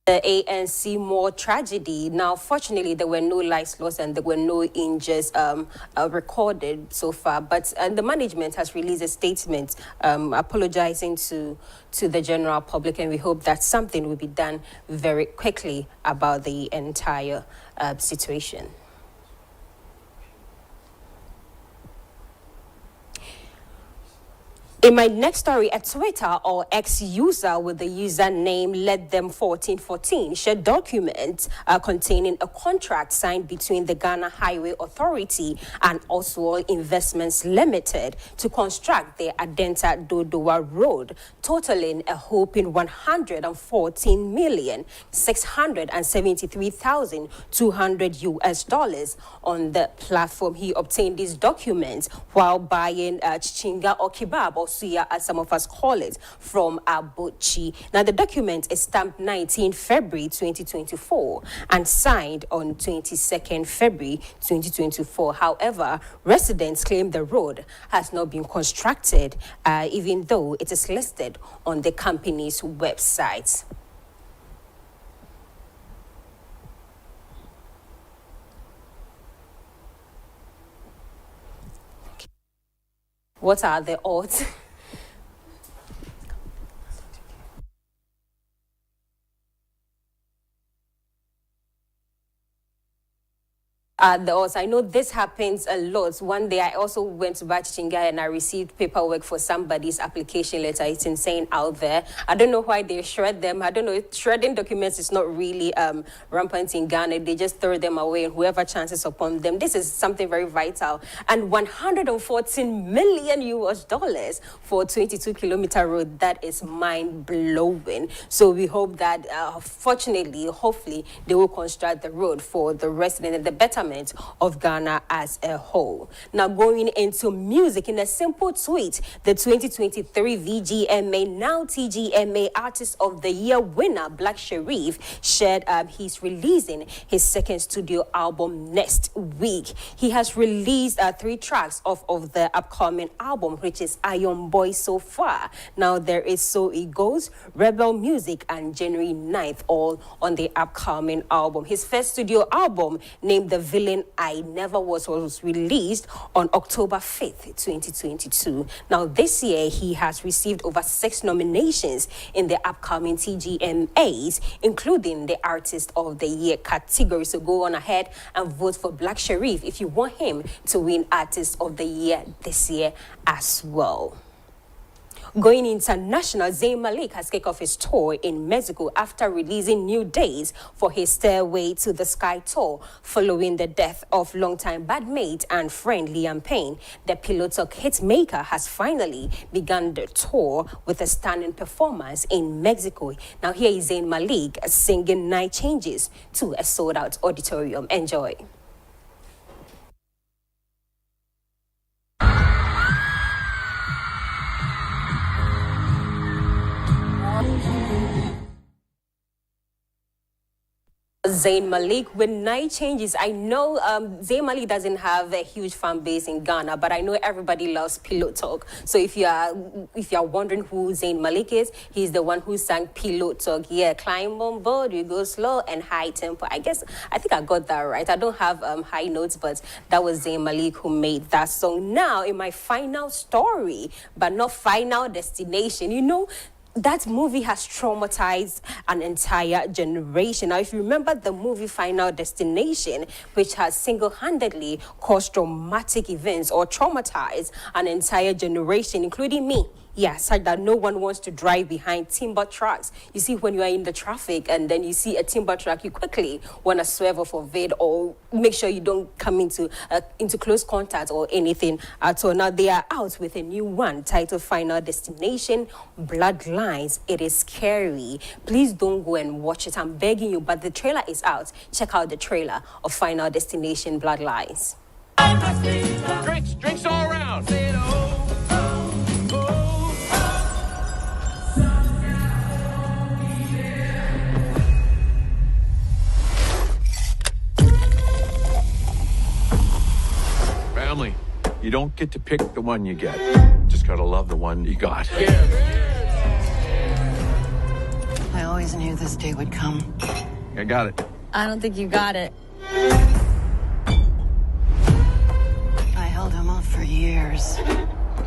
The ANC Mall tragedy. Now, fortunately, there were no lives lost and there were no injuries recorded so far. But the management has released a statement apologizing to the general public, and we hope that something will be done very quickly about the entire situation. In my next story, a Twitter or X user with the username LetThem1414 shared documents containing a contract signed between the Ghana Highway Authority and Oswald Investments Limited to construct the Adenta Dodowa Road, totaling a whopping $114,673,200 on the platform. He obtained these documents while buying chichinga or kebab, or suya as some of us call it, from Abronye. Now, the document is stamped 19 February 2024 and signed on 22nd February 2024. However, residents claim the road has not been constructed, even though it is listed on the company's website. What are the odds? The odds. I know this happens a lot. One day I also went to Bachinga and I received paperwork for somebody's application letter. It's insane out there. I don't know why they shred them. I don't know. Shredding documents is not really rampant in Ghana. They just throw them away and whoever chances upon them. This is something very vital. And 114 million US dollars for a 22-kilometer road. That is mind-blowing. So we hope that, fortunately, hopefully, they will construct the road for the residents and the betterment of Ghana as a whole. Now going into music, in a simple tweet, the 2023 VGMA, now TGMA Artist of the Year winner, Black Sherif, shared he's releasing his second studio album next week. He has released 3 tracks of the upcoming album, which is Iron Boy so far. Now there is So It Goes, Rebel Music, and January 9th, all on the upcoming album. His first studio album, named The Villain I Never was released on October 5th, 2022. Now, this year, he has received over 6 nominations in the upcoming TGMAs, including the Artist of the Year category. So go on ahead and vote for Black Sherif if you want him to win Artist of the Year this year as well. Going international, Zayn Malik has kicked off his tour in Mexico after releasing new dates for his Stairway to the Sky tour following the death of longtime bandmate and friend Liam Payne. The Pillow Talk hitmaker has finally begun the tour with a stunning performance in Mexico. Now here is Zayn Malik singing Night Changes to a sold-out auditorium. Enjoy. Zayn Malik with Night Changes. I know Zayn Malik doesn't have a huge fan base in Ghana, but I know everybody loves Pillow Talk. So if you are wondering who Zayn Malik is, he's the one who sang Pillow Talk. Yeah, climb on board, we go slow and high tempo. I think I got that right. I don't have high notes, but that was Zayn Malik who made that song. Now in my final story, but not final destination, you know, that movie has traumatized an entire generation. Now, if you remember the movie Final Destination, which has single-handedly caused traumatic events or traumatized an entire generation, including me. Yes, such that no one wants to drive behind timber trucks. You see, when you are in the traffic and then you see a timber truck, you quickly want to swerve off of it or make sure you don't come into close contact or anything at all. Now, they are out with a new one titled Final Destination, Bloodlines. It is scary. Please don't go and watch it. I'm begging you, but the trailer is out. Check out the trailer of Final Destination, Bloodlines. Drinks all around. Family, you don't get to pick the one you get. Just gotta love the one you got. I always knew this day would come. I got it. I don't think you got it. I held him off for years.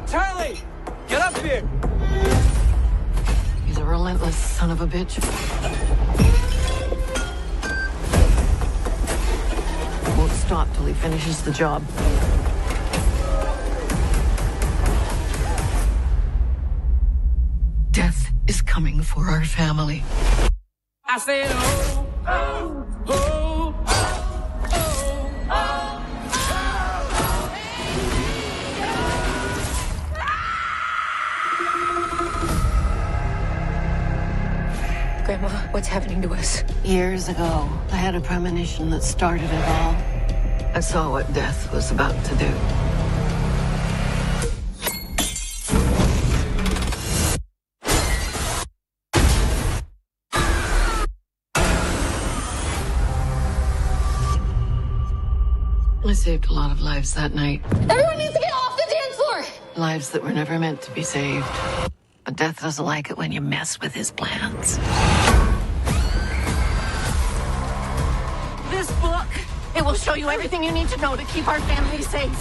Charlie, get up here. He's a relentless son of a bitch. Won't stop till he finishes the job. Death is coming for our family. I said, oh, oh, oh, Grandma, what's happening to us? Years ago, I had a premonition that started it all. I saw what death was about to do. I saved a lot of lives that night. Everyone needs to get off the dance floor! Lives that were never meant to be saved. But death doesn't like it when you mess with his plans. This book, it will show you everything you need to know to keep our family safe.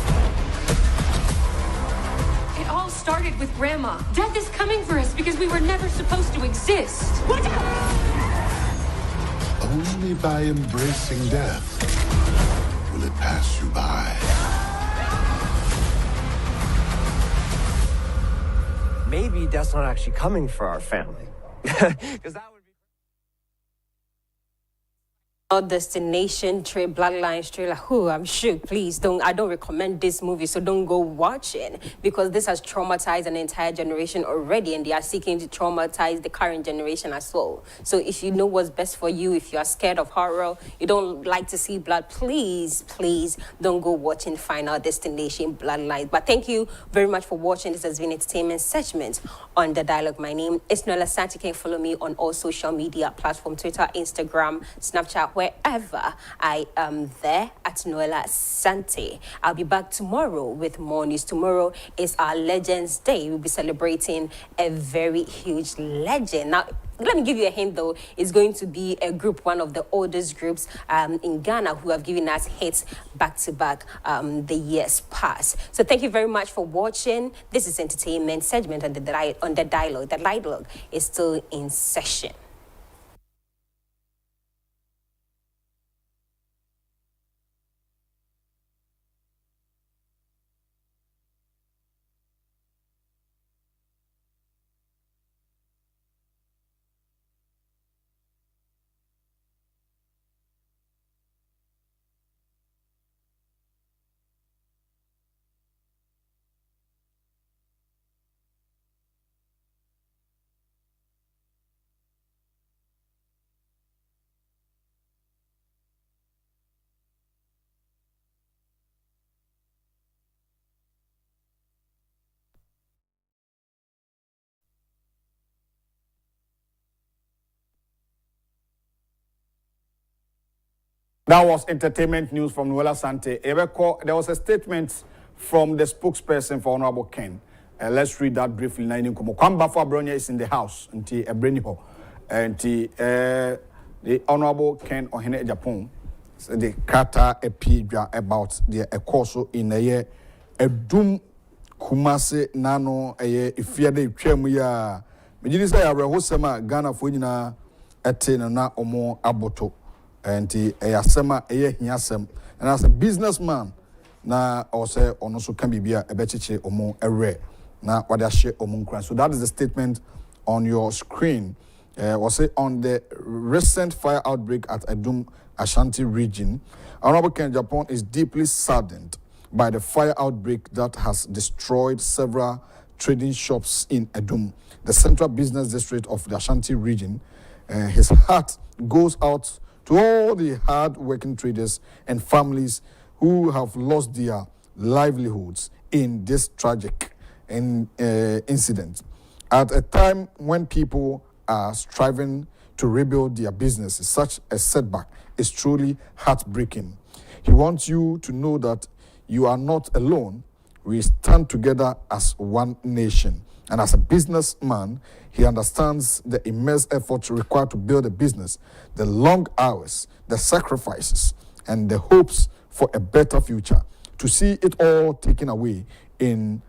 It all started with Grandma. Death is coming for us because we were never supposed to exist. Watch out! Only by embracing death will it pass you by. Maybe death's not actually coming for our family. Because that would Destination Trade Bloodlines trailer. Who I'm sure, please don't. I don't recommend this movie, so don't go watch it because this has traumatized an entire generation already, and they are seeking to traumatize the current generation as well. So if you know what's best for you, if you are scared of horror, you don't like to see blood, please don't go watching Final Destination Bloodlines. But thank you very much for watching. This has been entertainment segment on The Dialogue. My name is Noella Santi. You can follow me on all social media platforms: Twitter, Instagram, Snapchat. Wherever I am there at Noella Santi. I'll be back tomorrow with more news. Tomorrow is our Legends Day. We'll be celebrating a very huge legend. Now, let me give you a hint though. It's going to be a group, one of the oldest groups in Ghana who have given us hits back to back the years past. So thank you very much for watching. This is entertainment segment on the dialogue. The dialogue is still in session. That was entertainment news from Noella Santi. There was a statement from the spokesperson for Honorable Ken. Let's read that briefly. Kwame Baffoe Abronye is in the house. And the Honorable Ken Ohene Agyapong, the kata epidra about the course in a year. A doom kumase nano a year if you had a tremuya. Majidisa Hosema Ghana Fujina Etena na omo aboto. And Ayasema Hiasem, and as a businessman, na also also can be a bechiche omo a rare. Na wadashe omunkran. So that is the statement on your screen. Was it on the recent fire outbreak at Edum Ashanti region? Honorable Ken Agyapong is deeply saddened by the fire outbreak that has destroyed several trading shops in Edum, the central business district of the Ashanti region. His heart goes out to all the hard-working traders and families who have lost their livelihoods in this tragic incident. At a time when people are striving to rebuild their businesses, such a setback is truly heartbreaking. He wants you to know that you are not alone. We stand together as one nation. And as a businessman, he understands the immense effort required to build a business, the long hours, the sacrifices, and the hopes for a better future. To see it all taken away in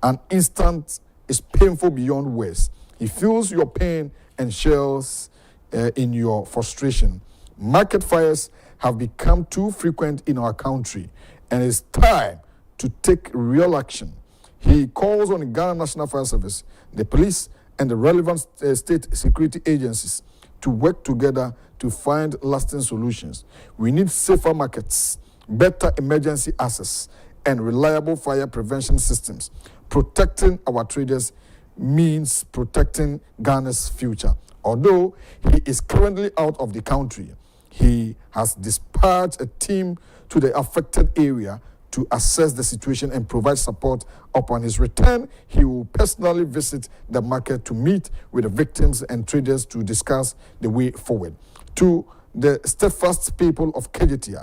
an instant is painful beyond words. He feels your pain and shares in your frustration. Market fires have become too frequent in our country, and it's time to take real action. He calls on the Ghana National Fire Service, the police, and the relevant state security agencies to work together to find lasting solutions. We need safer markets, better emergency access, and reliable fire prevention systems. Protecting our traders means protecting Ghana's future. Although he is currently out of the country, he has dispatched a team to the affected area to assess the situation and provide support. Upon his return, he will personally visit the market to meet with the victims and traders to discuss the way forward. To the steadfast people of Kencity,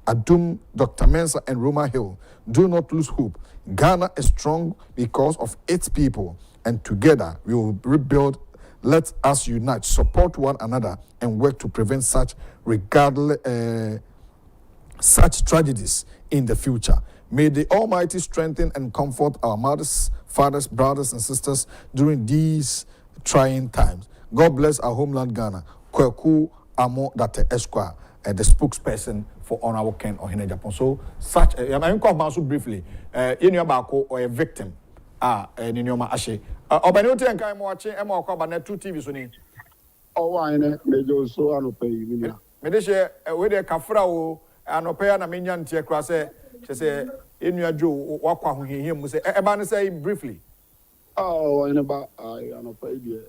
Adum, Dr. Mensah, and Roma Hill, do not lose hope. Ghana is strong because of its people, and together we will rebuild. Let us unite, support one another, and work to prevent such tragedies in the future. May the Almighty strengthen and comfort our mothers, fathers, brothers, and sisters during these trying times. God bless our homeland Ghana. Kweku Amo Date Esquire, the spokesperson for Honorable Ken Agyapong. So, such I'm going to briefly. In your bako or a victim. In your ashe. Obanoti and Kai watching Emma Kwaba 2 TV Suni. Oh, I know. So I don't pay you. Medeshe with a kafra and opea na minyan tia krase. She say in your Joe wakwa hu him say Ebane say briefly. Oh, I know. I don't pay you.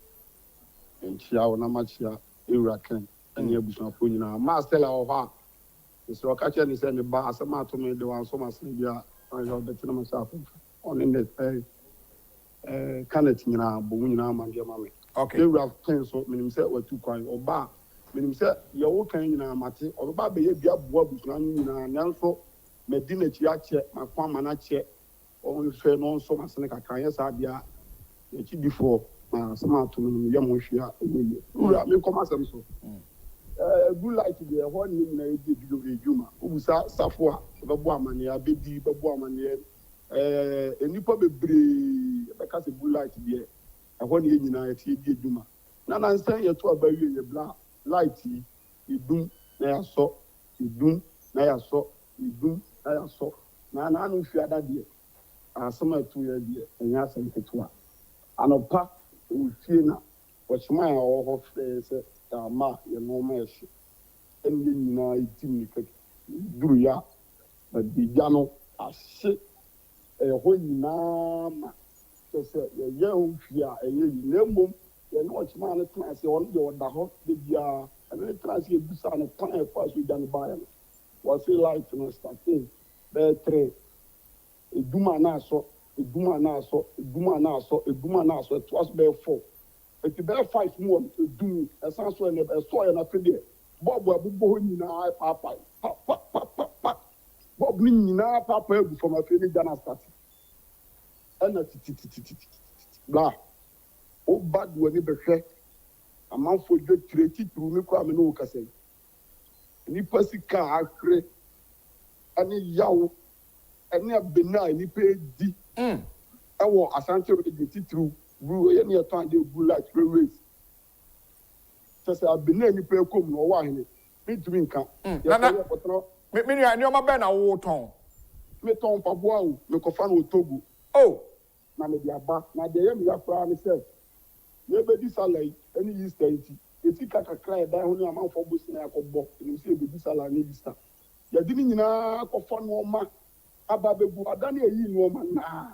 And she na machia Irakan and your business for you now. Master of her. It's a catcher and send the bar. Some to me, the one so much. I have the cinema myself on in the Canet now, Bumina, my dear mammy. Okay. They will have 10 so many said were too quiet or bar. Meaning said, you're okay in a mati or baby, you have what was running and so Medina Chiache, my farm check, only fair non so much like a cayas idea. Before some to me, Yamushia, you come as so. Good like to be a one in a Juma, who was Safwa, Babuamania, Bedi, Babuamania, and you probably because a good light to be a one in United Juma. Now I'm saying you're to a baby, a black lighty, you do, I saw, you do, I saw, you do, I saw. Now I don't fear that dear. I summer 2 years, and yes, and it's one. And a pack will fear now, what's my or face. Ma, you know, mercy. And you know, it do ya, but the Jano, I sit a whole nama. So, say, the young fear, a young you know, what's my class on your the hot the ya, and then class you son of time first we done by him. Was he like to start in? Betre, a dumanaso, a dumanaso, a dumanaso, a dumanaso, it was bare 4. If you better 5 more to do a sound so and a soil and a figure. Bob will be in our papa. Bob meaning now papa from a feeling Ghana start. And a blah. Oh, bad when you be a man for good created to me, Kwame no Kase. Any person car, create any yaw, any benign, any pay D. I want a sanction through. Blue any time they blue like race. Just I've been any pay come no wine. Me to me can. Me I know my ben a wo ton. Me ton Pabua, me kofan wo Togo. Oh, na me dia ba, na de yam ya fra me say. Ye be di salary any Easter enti. Eti kaka cry da ho ni amanfo bosi na yakobọ. Ni say be di salary ni Easter. Ya di ni nyina kofan no ma. Aba bebu adane eyi no ma na.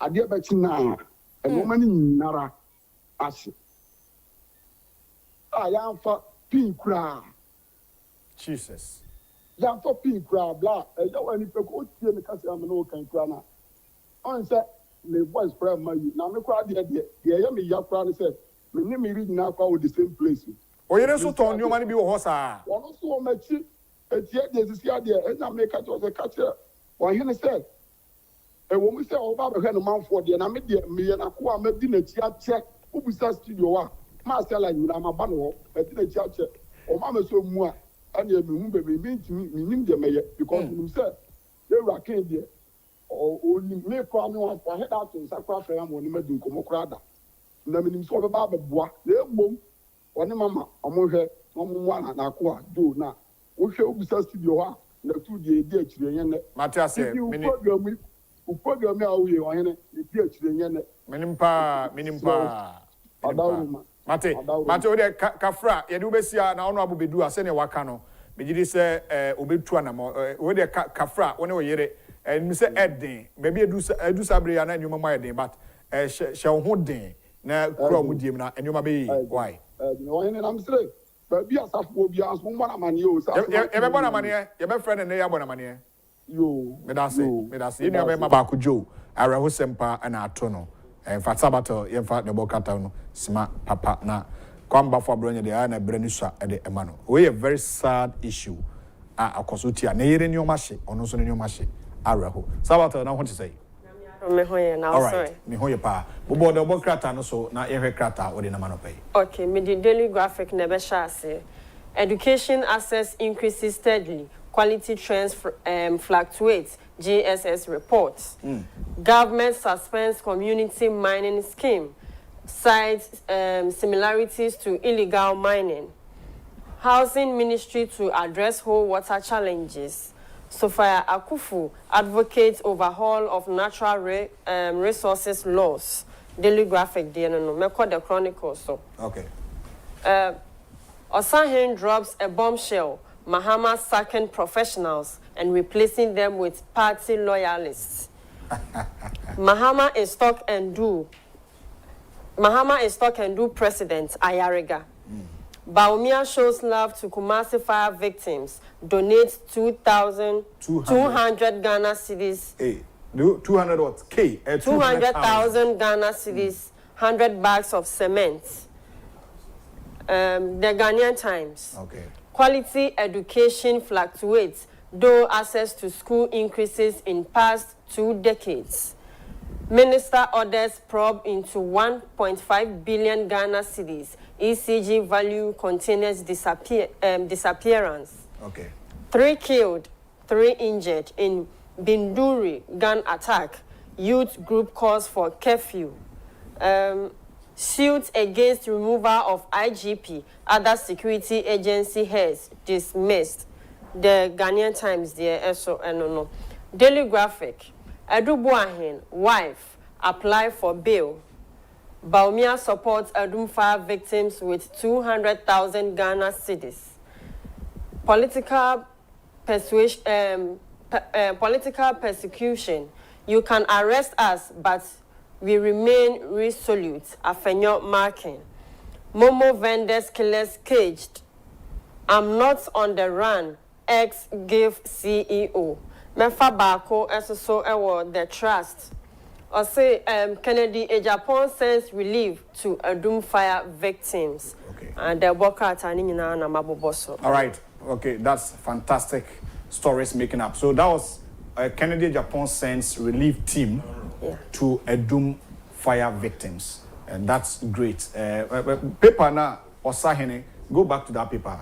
Adia Bachina, and woman in Nara Ash. I am for pink crab. Jesus. Yam for pink crab, blah, and you any people here because I'm no can crana. On set, the voice prayer my now me crowd the yammy yakran said, me name me reading now with the same place. Oh, you also told your money be a horse. One also my chief, and yet there's this idea, and I make a catcher. Why he said, and when we say, oh, Baba, had a man for the Namibia, me and Aqua, me didn't check, who was that studio? Master like you, I'm a banner, I didn't check, or Mamma so more, and you mean to me, the mayor, because you said, they were came there, or only me from one for head out in Sacra when you made in Comocrada. Naming sort of Baba Bois, their mom, one mamma, among her, one and Aqua, do now. We shall be studio, the 2 days, Matthias, program me away or any PhD in Minimpa. Mate, Kafra, Yadubesia, now no be do a senior wakano. Bijidi say, Obetuanamo, where the Kafra, when we hear it, and Mr. Edding, maybe I do Sabriana and you my day, but shall hold day, now crow with him and you may be why. No, I'm straight, but be a soft will be as one man you. Everyone, money, your friend and they are money. You, Medase, you know, my Bakujo, Araho Sempa and Atono, and Fatsabato, Yemfa, the Bocatano, Sma, Papa, na, Baffoe Abronye, the Anna Brenusha, and the Emano. We a very sad issue. Akosutia, near in your mashi, or no son in your mashi, Araho. Sabato, now what to say? All right, Mihoya Pa, Bobo the Bocrata, no so, not every crata or in a manope. Okay, Midi Daily Graphic never shall say. Education access increases steadily, quality trends fluctuate, GSS reports. Government suspends community mining scheme, cites similarities to illegal mining. Housing Ministry to address whole water challenges. Sophia Akufo advocates overhaul of natural resources laws. Daily Graphic, me call the Chronicle so. Okay. Osahen drops a bombshell. Mahama sacking professionals and replacing them with party loyalists. Mahama is stock and do president Ayariga. Baumia shows love to Kumasi fire victims. Donates 2,200 Ghana cedis. Hey, 200 what? K. 200,000 Ghana cedis. 100 bags of cement. The Ghanaian Times. Okay. Quality education fluctuates, though access to school increases in past 2 decades. Minister orders probe into 1.5 billion Ghana cedis. ECG value containers disappearance. Okay. 3 killed, 3 injured in Binduri gun attack. Youth group calls for curfew. Suit against removal of IGP. Other security agency heads dismissed. The Ghanaian Times there. No. Daily Graphic. Edubuahin, wife, apply for bail. Baumia supports Adum fire victims with 200,000 Ghana cedis. Political persecution. You can arrest us, but we remain resolute. Afenyo marking. Momo vendors killers caged. I'm not on the run. Ex give CEO. Mefa Bako SSO award the trust. Or say Kennedy Agyapong sends relief to Adum fire victims. Okay. And the worker na maboboso. All right. Okay, that's fantastic stories making up. So that was Kennedy Agyapong sends relief team to Adum fire victims. And that's great. Paper na Osahene, go back to that paper.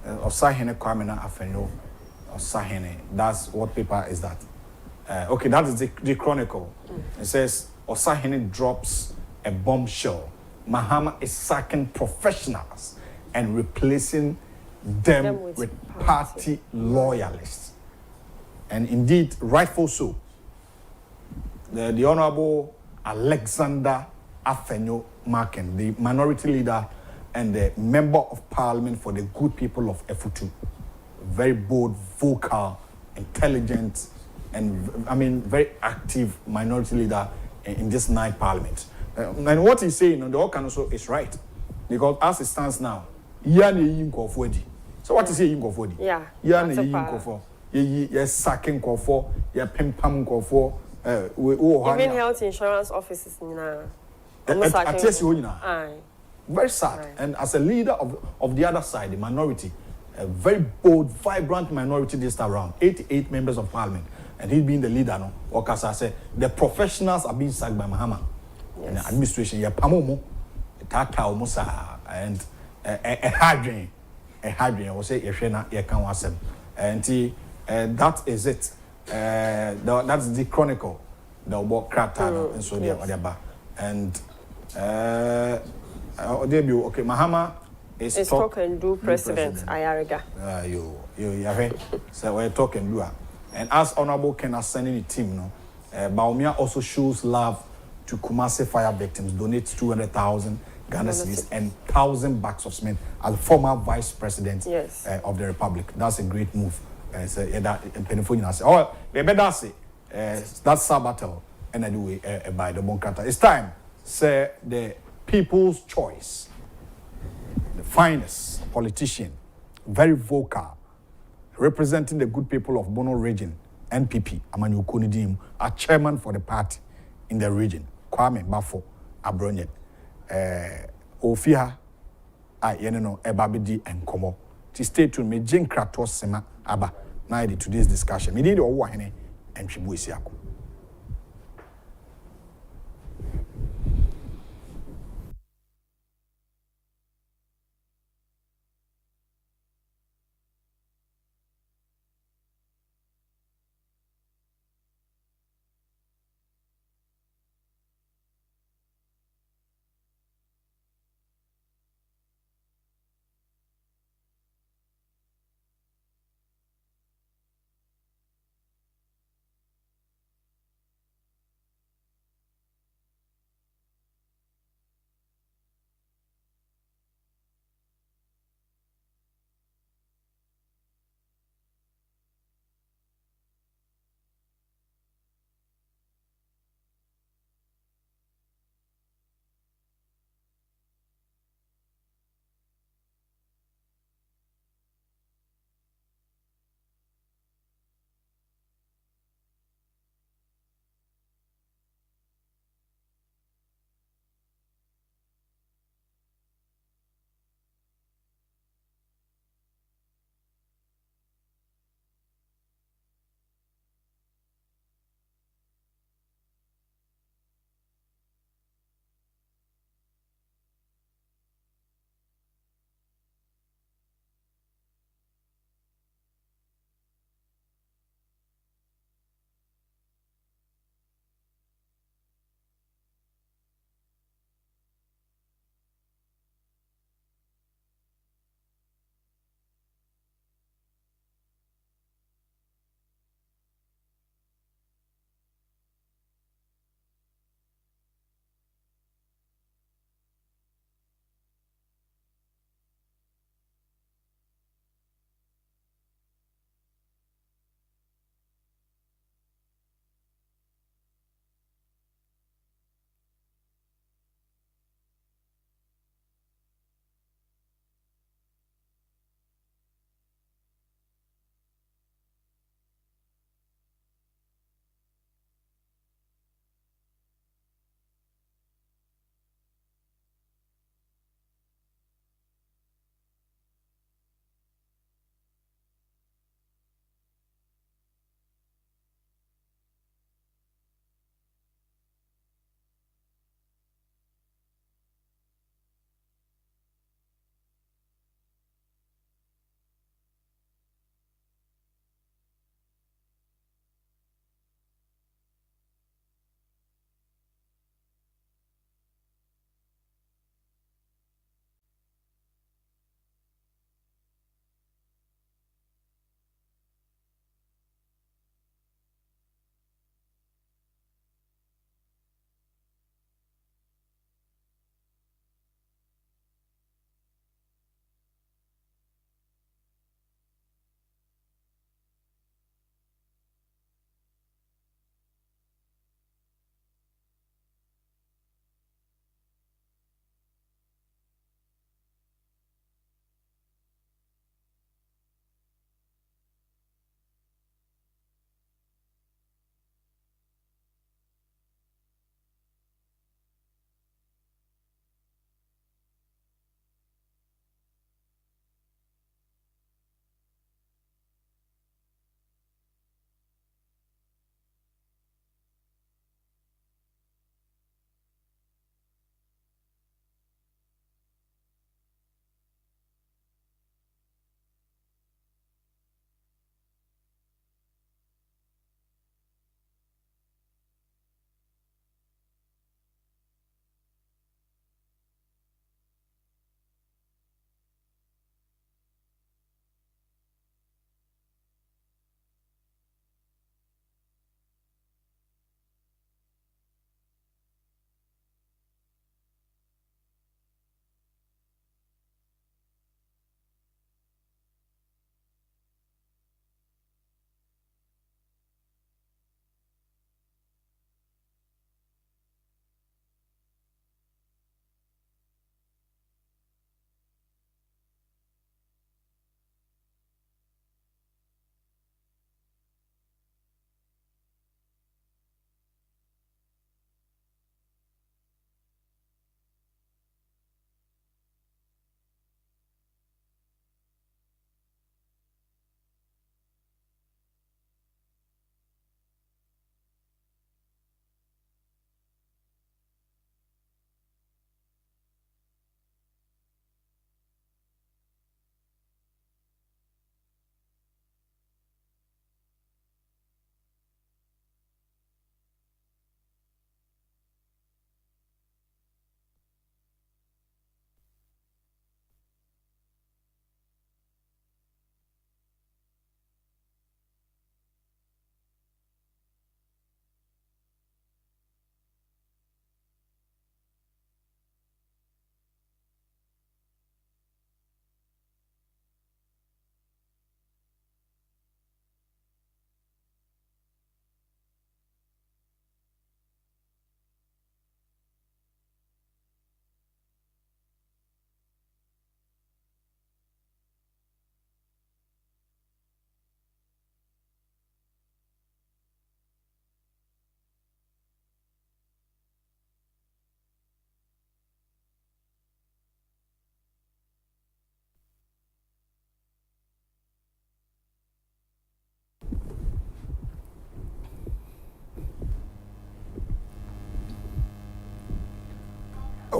Osahene Kwame na Afenyo Osahene. That's what paper is that? Okay, that is the Chronicle. It says Osahene drops a bombshell. Mahama is sacking professionals and replacing them with party loyalists. And indeed, rightful so. The Honorable Alexander Afenyo Marken, the minority leader and the member of Parliament for the good people of Efutu. Very bold, vocal, intelligent, and very active minority leader in this night Parliament. And what he's saying on the All Council is right. Because as it stands now, so what is he in Yeah. You're sacking Kofo, you're pimpam Kofo, even health insurance offices very sad. And as a leader of the other side, the minority, a very bold, vibrant minority this time around, 88 members of Parliament, and he being the leader, no, Okasa said the professionals are being sacked by Mahama. Yes. And the administration, yeah, Pamomo, Tata Musa, and a Hadrian, will say, Yeshena, Yakan and that is it. That's the Chronicle, the work Kratano, and so there, and okay, Mahama is talk and do president Ayariga. So we're talking do. And as Honorable Ken sending the team, no, Baumia also shows love to Kumasi fire victims, donates 200,000 Ghana cedis and 1,000 bags of cement as the former vice president of the Republic. That's a great move. So that oh, they better say that's Sabatel and anyway by the Bonkata. It's time, say the people's choice, the finest politician, very vocal, representing the good people of Bono region, NPP, Amanyu Kunidim, a chairman for the party in the region, Kwame Baffoe, Abronye, Ofia, Yeneno, Ebabidi, and Komo. To stay tuned, me Jane Kratos Sema Aba, now today's discussion. Me need Owahene and Chibuisiaku.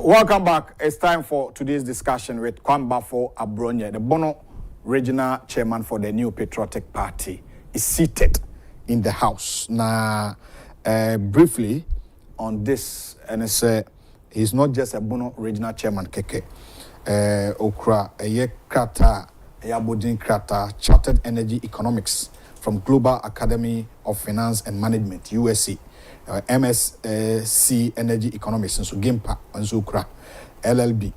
Welcome back. It's time for today's discussion with Kwame Baffoe Abronye, the Bono Regional Chairman for the New Patriotic Party, is seated in the House. Now, briefly on this, and it's he's not just a Bono Regional Chairman, Keke. Okra, a krata, a Abodin krata, Chartered Energy Economics from Global Academy of Finance and Management, USC. MSc Energy Economics and so Gimpa and Zukra LLB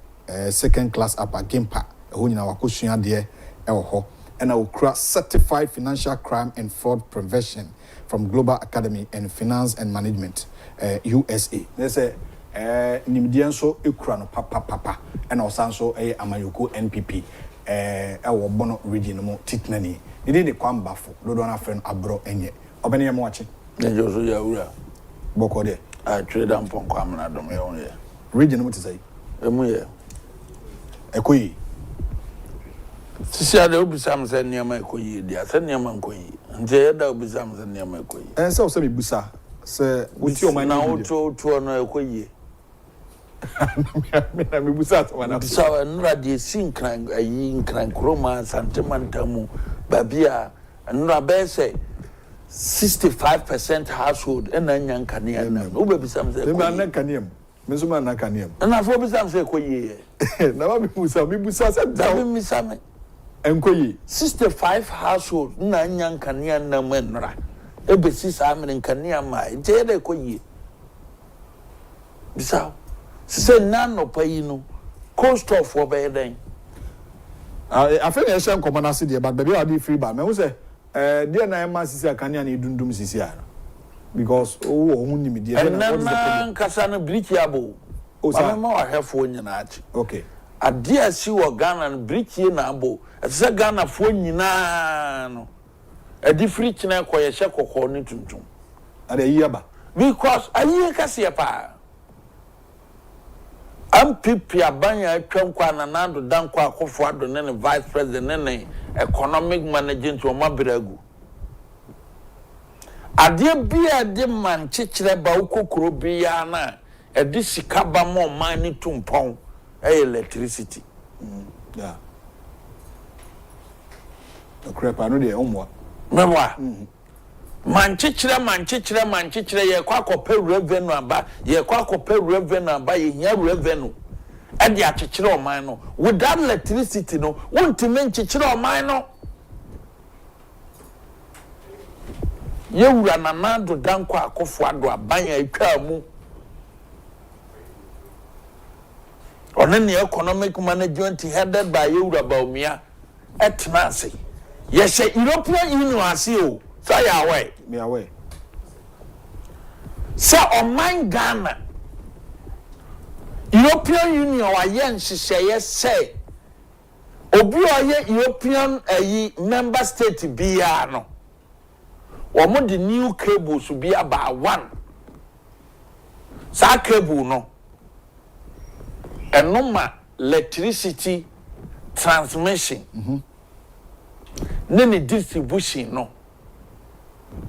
second class upper Gimpa who in our question there and our certified financial crime and fraud prevention from Global Academy and Finance and Management USA. They say Nimdianso Ukrano papa and also a Amayuko NPP our Bono regional titnani. It did the Kwame Baffoe, Lodona friend Abronye. Obenia watching. Boko de I trade am pon Kwame na dom ye onye region what say emu ye ekoyi sisi ade obisam se niam ekoyi dia se niam nkoyi nje ye da obisam se niam ekoyi se o se bibusa se uti o man na oto no ekoyi na bibusa to wana bisa nura de sinkran ayi nkran kroma santimantamu babia nura be se 65% household and then Yankanian. Who be some say, Kanium, Mizuma Nakanium. And I hope some say, Koye. Now, Bibusa said, Davin Missame. And Koye 65 household, nine Yankanian Namenra. Ebe 6 in Kania, my Jade Koye. Bisa, say none of Payino, coast off for Baden. I feel a sham common city, but baby, I'll be free by me. Who say? Dear Naima Sisia Kanya ni dundum Sisia because only me dear and then Kasana Brichiabo. Oh, I'm more helpful in Yanach. Okay. A dear see what Ghana and Brichi Nabo, a Sagana Funinano. A different na kwa shako corny tuntum. And a yaba because a year Cassiapa. I'm Pipia Banya Trankwana Nando Dankwa Akufo-Addo and Vice President and economic managing to Mabiragu. A dear beer, dear man, chichre bauko krobiana, a disicaba more money to pound electricity. Yeah. The crap, I know the homework. Memoir. Man chichre, ye quack pay revenue about, ye quack pay revenue by ye revenue. And the chichro mino without electricity, no, want to men chichro mino. You run a man to Dankwa Akufo-Addo, buying a kamu. On any economic management headed by you about me at Nancy. Yes, European Union, I see you. Say away. Me away. So on my Ghana. European Union wa yen hihye say obi oye European member state bia no omo the new cables be about one sa cable no enoma electricity transmission ne distribution no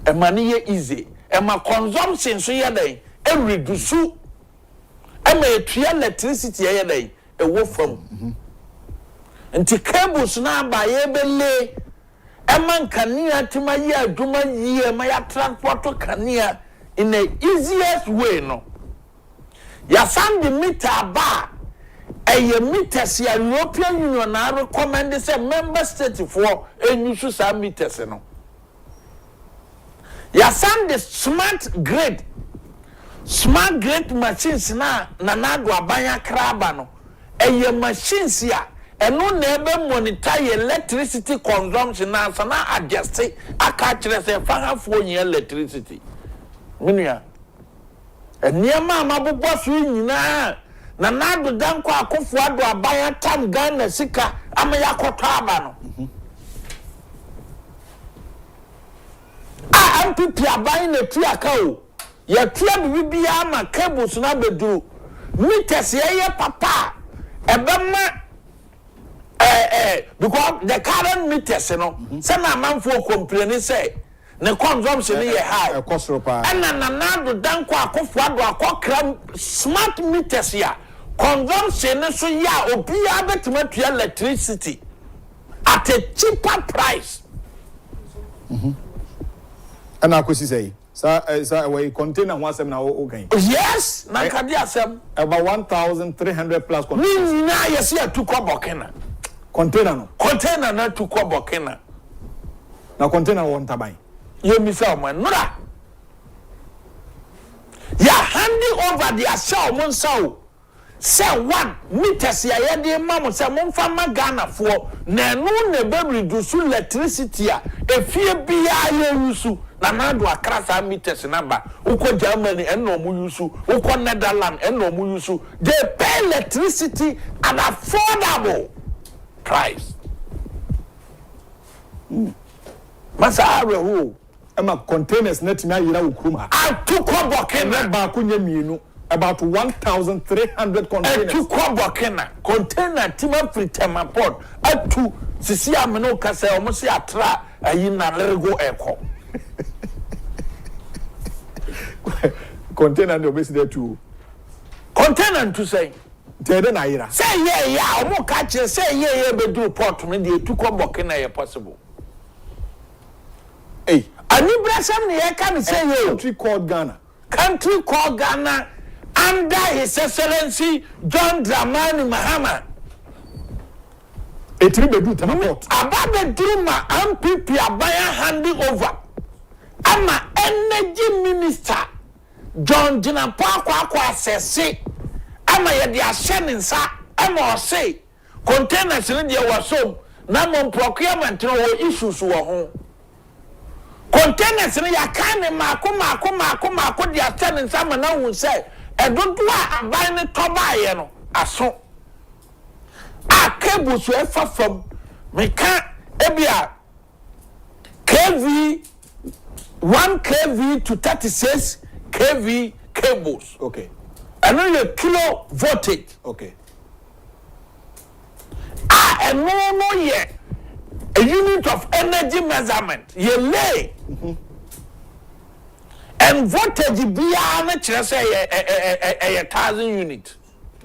e mani easy e ma consumption so ye den e reduce a tree electricity a day a wolf from and cables now by ebele a man cania to my year, do my year, my transport to cania in the easiest way. No, ya send the meter bar a meters here, European Union now recommend this a member state for a new social meters. No, ya send the smart grid machines na do abanya kraba no eye machines ya eno na ebe monitor electricity consumption na sana adjust aka kire se fahafo yin electricity minia eniema amabobbo so nyina na do Dankwa Akufo-Addo abanya tam Ghana sika amaya kwoto aba no MPP abanya na tu aka o ya tia bibia ma cables na bedu meters ye papa ebema because the current meters no say na manfo complain say the consumption is high and na do Dankwa Akufo-Addo akokra smart meters ya consumption so ya obia betuma to electricity at a cheaper price. And I could say, sir, we container one seven okay. Yes, na kadi asem about 1,300 plus containers. Ni na yesi atu kwa bokena. Container no. Container na tu kwa bokena. Na container won tabai. Ye misa mo nura. Ya handing over the assault mon saw. Say 1 meters ya yede mamu say momfa magana for na no ne be reduce electricity a efie bia ye yusu na nado akrasa meters number uko Germany eno mu yusu uko Netherlands eno mu yusu they pay electricity at affordable price. Masa areho Emma containers net na yira ukuma atukwa bokena ba kunye mienu about 1,300 containers. Atu kwa bokena container tima fritema port atu sisi ameno kase omo se atra ayi na lerego eko container no be there too. container to say Tede na yira. say yeah omo ka kire say yeah be do port no dey atu kwa bokena ye possible. Hey, ani brasam ne ye can say yeah country called Ghana. Country called Ghana under His Excellency John Dramani Mahama. Etri bedu transport. Ababe Duma MPP abaya handing over. Ama Energy Minister John Jinapwa kwa asese. Ama ye dia sheninsa ama say containers ni dia wasom na mo procurement no issues wo ho. Containers ni yakane mako dia sheninsa ma na hu say edodo a aban ne toba ye no aso cable so efa from meka ebia kV 1 kV to 36 kV cables. Okay. And then the kilo voltage. Okay. And no yeah. A unit of energy measurement. You lay. And voltage be a 1,000 unit.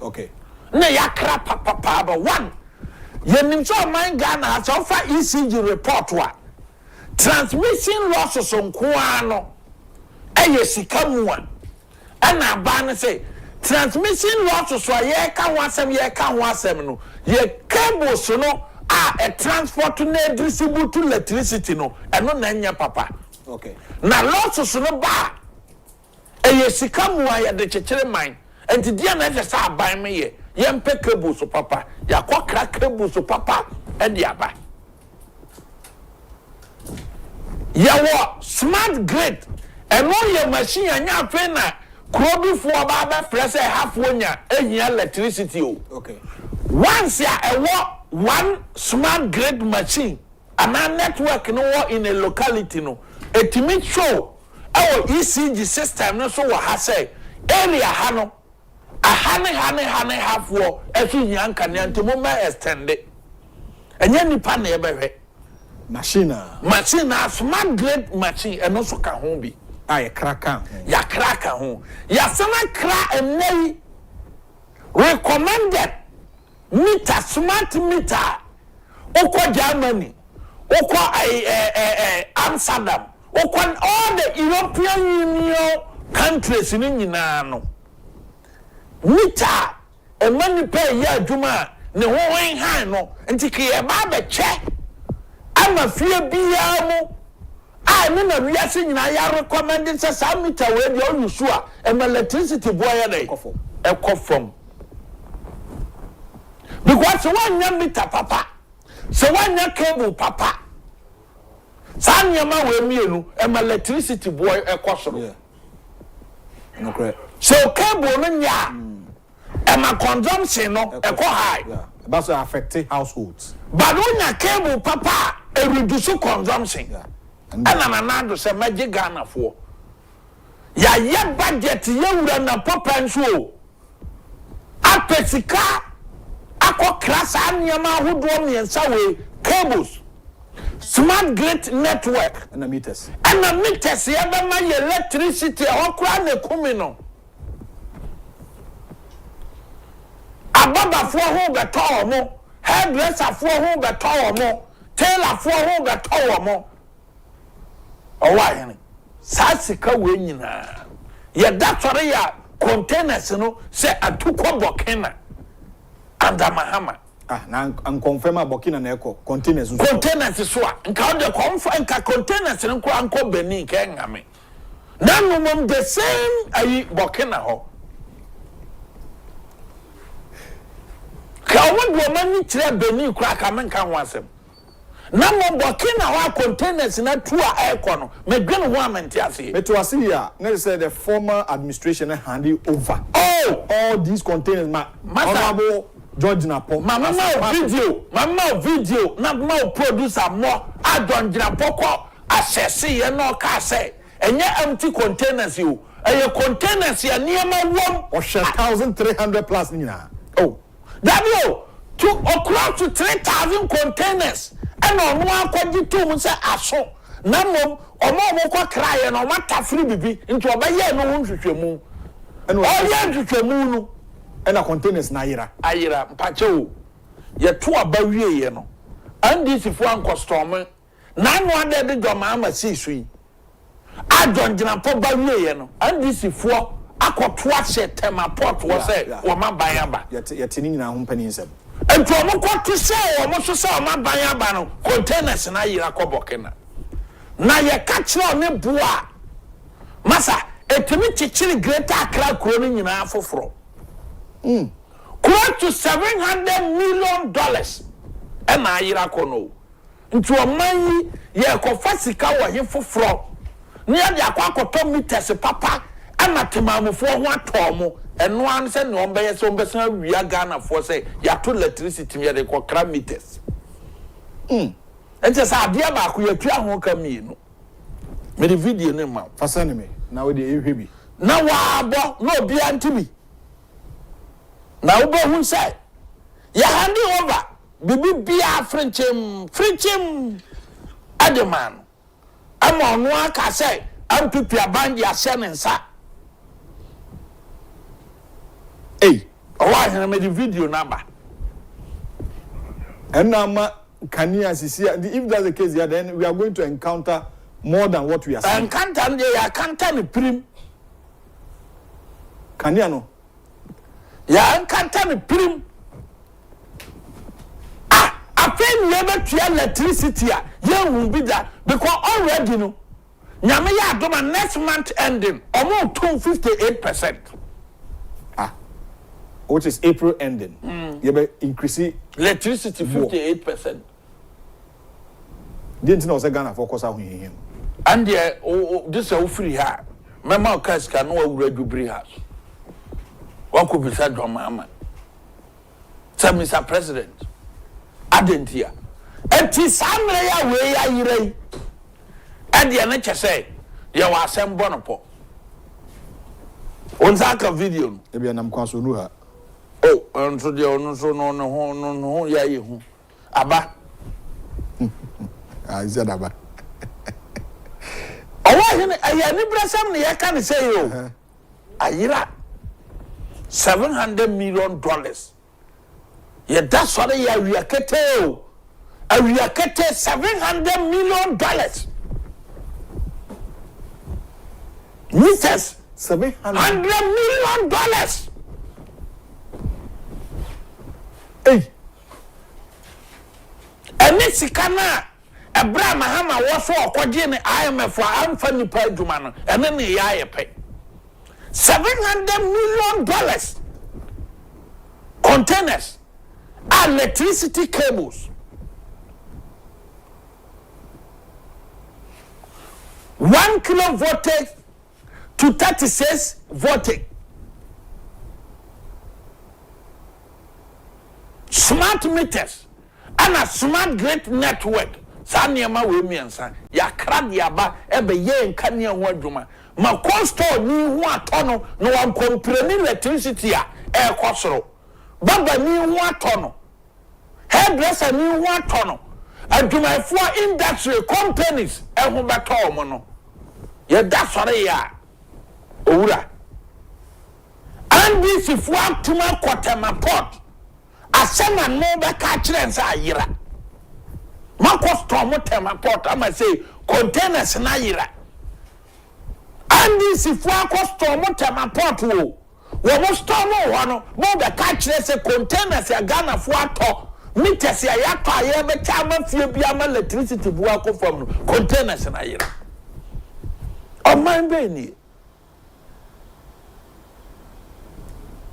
Okay. Na ya kra papa but one. You nim so mind Ghana so far ECG report wa. Transmission losses on kuano. Eye sika mu a. Na ba say transmission losses wa ye ka ho asem no. Ye cables no a transport na distribute electricity no. Eno na nya papa. Okay. Na losses no ba. Eye sika mu a ye de chekere mine. Enti dia na je sa ban me ye. Yempe cables so papa. Ya kwa crack cables so papa e dia ba. Yawo smart grid eno ye machine anya afen na krobifo ba ba fresh half wonya ehia electricity o. Okay. Once ya one smart grid machine and a network no in a locality no etimi show our ECG system no so wa ha say area ha no a hane half wo efi nyanka ne antimo ma extend enya nipa na ye behwe Machine a smart grid machine and also ka ho bi ya kraka ho ya sana kra enai recommended meter smart meter oko Germany oko Amsterdam oko all the European Union countries ni nyina no meter e mani pay ya adwuma ne ho wen han no ntiki e ba be che ama fie bia mo I mean na wiase nyina ya recommended say some meter we dey on use a electricity boy ya dey from because one nya meter papa so one nya cable papa san nyama we mienu electricity boy ekosoro yeah. No correct. So cable no nya consumption no eko high. Yeah. That's affect households. But when your cable papa a reduce consumption. Yeah. And another say magic Ghana for. Ya ye budget ye wura na papa nso. Apesika akọ krasa anyama hodo miensa we cables. Smart grid network and the meters. And the meters ye be ma electricity okra na kumi no. Ababa for who beto omo, hairdresser for who beto omo, tailor for who beto omo. Owa sasika we nyina. Ye da sore ya containers no say atukwa Burkina under Mahama. Na confirm Burkina na eko containers so. Containers so nka de confirm nka containers no ko anko Benin ka ngame. Na no the same ayi Burkina ho. Ka won mani kire Benin kura ka men kan ho asem. Na mo Burkina ho containers na tu a eko no me dwen ho amenti ase. Me to ase here, na say the former administration handed over all these containers honorable George Napo. Mama video, na ma producer mo Adon Jinapoko assess ye no ka say enye empty containers you. Eye containers ya niema wom or 1,300 plus nina. Oh. That to across to 3,000 containers. And on one quantity to say aso. Na mom omo kwa cry no mata free bibi into obaye no hunhwehwemu. And ohwehwemu no and a containers na ayira mpache ye to abawie ye no and this if one customer na no ade de dwama ama sisui Adon Jinapoko bawie ye no and this if for akoto ase tema port wo say wo maban aba yete ni nyina ho pani nsem ento mo kwato say wo mo so say wo maban aba no containers na ayira kobokena na ye ka kire ne boa masa etimi chichiri greater Accra kuro ni nyina afoforo close to $700 million and ayira kono nti omanyi ye kofa sika wo he foforo ne ya de akwakoto meters papa anatemamfo ho atomo eno an se ne ombe ye se ombesa wia Ghana for say ya to electricity me de kokra meters ente sa ade ba ko ya tua ho ka mienu me the video ne ma fasane me na we de ehwebi na wa abo na obi antimi na ubo hun say ya handi over bibi bia frenchim ademan ama onu aka say ampipi abandi ase ne nsa owa hena me the video number and nama kania sisi if that's the case here then we are going to encounter more than what we are seeing encounter ya kanta ni prim kania no ya nkanta ni prim afem ye betua electricity a ye hu bi da because already no nyame ya adoma next month ending almost 58%. Which is April ending. You be increase electricity 58%. Didn't know say Ghana focus on him. And this is free ha. Mama cash can no awura dubri house. What could be said to mama? Say Mr. President. Adentia. Enti samre ya we ya yire. And the nature say, there was some bonopo. On Zaka video. Ebi anam kwaso nu ha. Oh, and so the ono so no ya yehu. Aba. Is that aba? Awa ni brasam ne yaka say yo. Ayira $700 million. Yeah, that's what ya wiakete o. A wiakete $700 million. Meters $700 million. Hey. And this sikana Abraham Mahama was so akwaje ne IMF for amfa nipa adwuma no ene ne ya yepe $700 million containers electricity cables 1 kilovoltage to 36 voltage smart meters and a smart grid network Sanyama we miensa ya kradi aba ebe ye nkane ho adwuma ma costo ni ho atono no wan compreni electricity a e kosoro baba ni ho atono hairdresser ni ho atono adwuma for industry companies e ho beto mo no ye da sore ya owura and this if one tuma kwatema port asema no be ka kire nsa ayira mako storm tema port ama say containers na ayira and this if we storm tema port wo mo storm wo no mo be ka kire say containers ya Ghana fo ato meters ya yato aye be cha ma fie bia ma electricity bu akofam no containers na ayira o man be ni.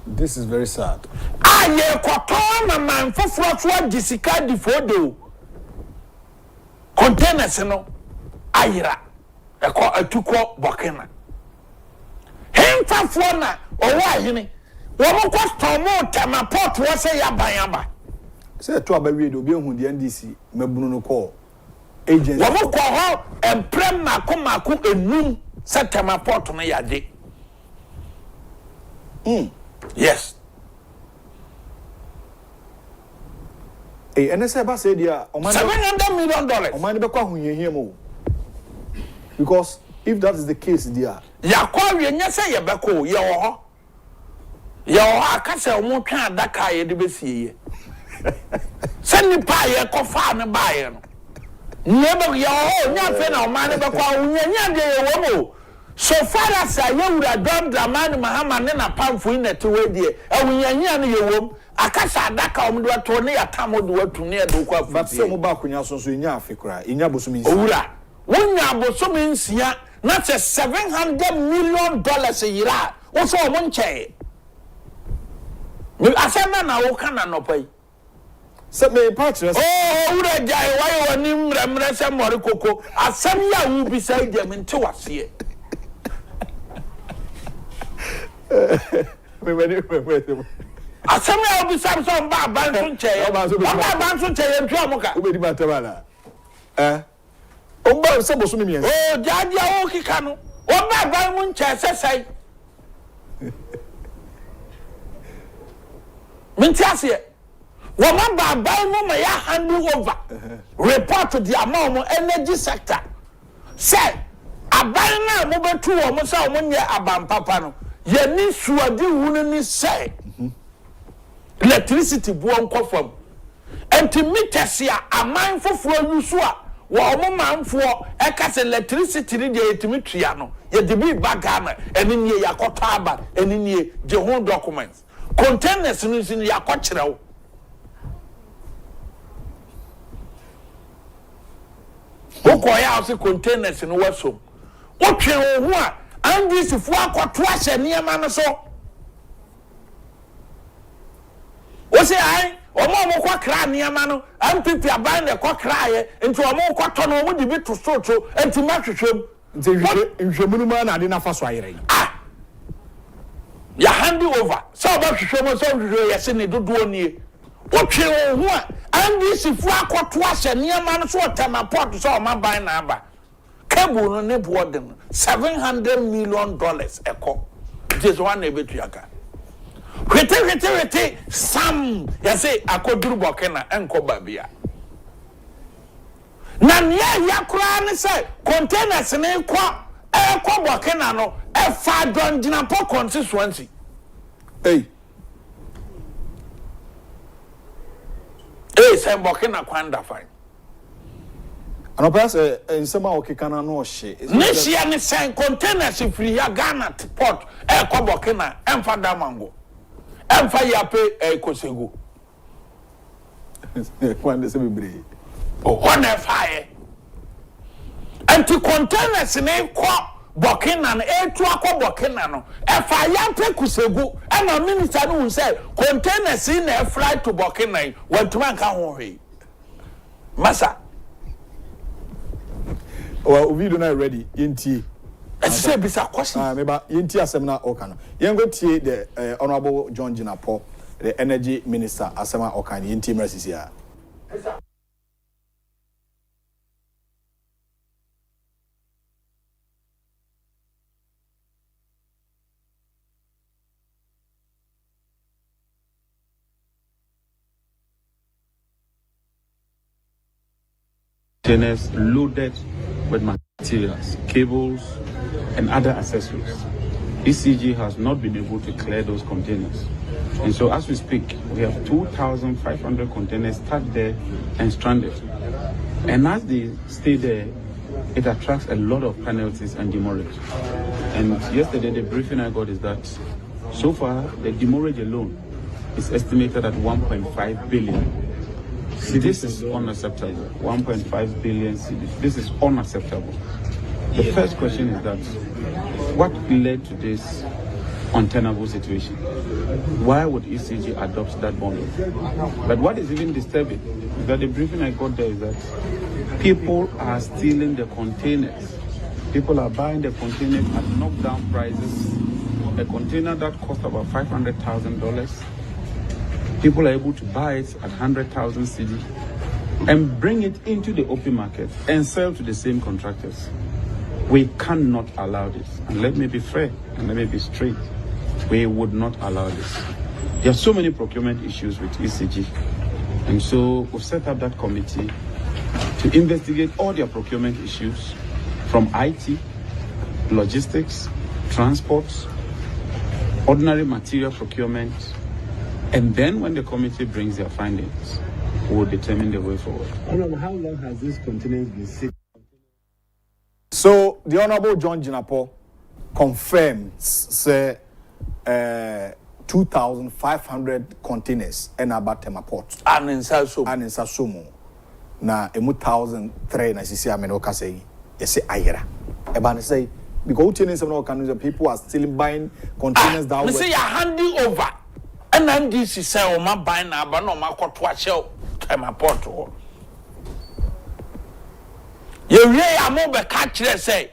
This is very sad. Aye kwato na man foforo disika di fodo containers no ayira eko atuko bokena hemfafo na owo ahene wo mo kwastomo tema port wo se yaban say to abawie de obi ehun de NDC mabunu no call agency wo mo kwa ho emprem mako enum se tema port no yade yes. Hey, and I say about say dia $700 million. O man be kwa hunyehie mo. Because if that is the case dia, ya kwa we nya say ye beko ye wo ho. Ye wo aka say omo twa adaka ye de besie. Send pa ye ko fa ne ba ye no. Nebe ye ho nya fe na o man be kwa hunyehie de ye wo mo. So far as I wura don Dramani Mahama ne na pamfo ina te we die awunyanya ne yewom akasa adaka omdo ato ne yatamo de watu ne do kwa but say mo ba kunya so inya afekura inya bosom insia owura wonya bosom insia na che $700 million yira wo so mo nche me asema na wo kana no pai se me patches owura jai why woni mremre se mori koko asem ya wu bi sai dem nte wase asem ya obi Samson ba bantu nche ba bantu nche ye ntwa moka obedi matabala omba se boso mi miense jaji awo kika no oba ban mu nche sesai minti ase wo ma ba ban mu ma ya handle over report to the amount energy sector say aban na mo betu wo mo sa mo nye aban papa no ye ni suadi wunu ni say electricity bu onko fam enti meters ya aman foforo yusu a wo mo manfo e ka se electricity ni de etimi tua no ye de bi bagana eni nie yakota aba eni nie je ho documents containers ni sin yakokire wo okoya o se containers ni wasom otwe wo ho a andisi fu akoto ahye niam no so o se ai omo kwa kra niam no ampipi aban ne kwa kra ye nti omo kwato no omo di bi to so enti matwetwem nti nhwemunu ma na de na fa so ayere ya hand over so ba hwehwem so hwehwe ye se ne dodo nie otwe wo ho a andisi fu akoto ahye niam no so otama port so omo ban na aba cable no ne boarding $700 million eko just one ebetuaka wete sam ya say akoduru bokena enko babia na nia yakura ne say containers ne kwa eko bokena no e fa don gina po constituency say bokena kwanda fine and pass nsema okekana no ohye nisia ne sen containers free ya Ghana port e ko bokena emfa damango emfa yape e kosegu kwande se bebre hona fire anti containers ne ko bokena no e tu akọ bokena no e fa yape kosegu e na minister no say containers na fly to bokena wantuma nka ho hwe masa well video na ready yenti say bisa question meba yenti asem na okano yengo tie the honorable John Jinapo the energy minister asema okano yenti mrasisi ya Containers loaded with materials, cables, and other accessories. ECG has not been able to clear those containers. And so as we speak, we have 2,500 containers stuck there and stranded. And as they stay there, it attracts a lot of penalties and demurrage. And yesterday, the briefing I got is that so far, the demurrage alone is estimated at 1.5 billion. This is unacceptable. 1.5 billion cedis. This is unacceptable. The first question is that what led to this untenable situation? Why would ECG adopt that bundle? But what is even disturbing is that the briefing I got there is that people are stealing the containers. People are buying the containers at knockdown prices. A container that cost about $500,000. People are able to buy it at 100,000 cedi and bring it into the open market and sell to the same contractors. We cannot allow this. And let me be fair and let me be straight. We would not allow this. There are so many procurement issues with ECG. And so we've set up that committee to investigate all their procurement issues from IT, logistics, transport, ordinary material procurement. And then when the committee brings their findings, we will determine the way forward. Honorable, how long has this containers been sitting? So the Honorable John Jinapo confirms, say, 2,500 containers in Abatema port. And in Sasomo. Na emu 1,003 na sisi amenoka say, yes, ayera. Ebane say, because people are still buying containers that way. Say you're handing over. And then this is say, my buying now, but no, my court watch out. Time port. You really are more be catch there say.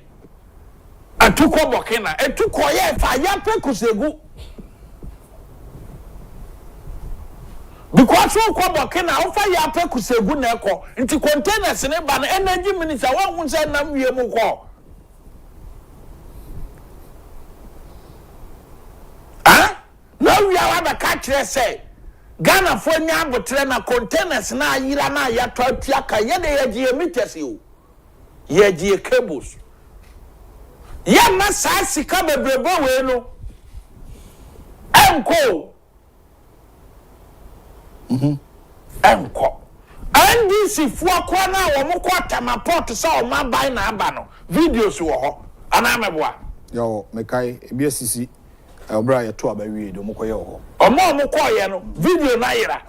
I took over Bokena. I took over fire pekusegu. Because so kwa Bokena, offer ya pekusegu neko. Into containers in a ban energy minister. One who said nam yemuko. Now we are the catch there say. Ghana for Nyabotre na containers na yira na ya twapiaka ye de ye meters you. Ye cables. Ye masa sika bebrebo we no. Enko. Enko. NDC fuwa kwa na wo mo kwa tamaport sa o ma buy na aba no. Videos wo ho. Ana meboa. Yo mekai BSCC Obra ya to abawie do mo koye ho. Omo koye no video na yira.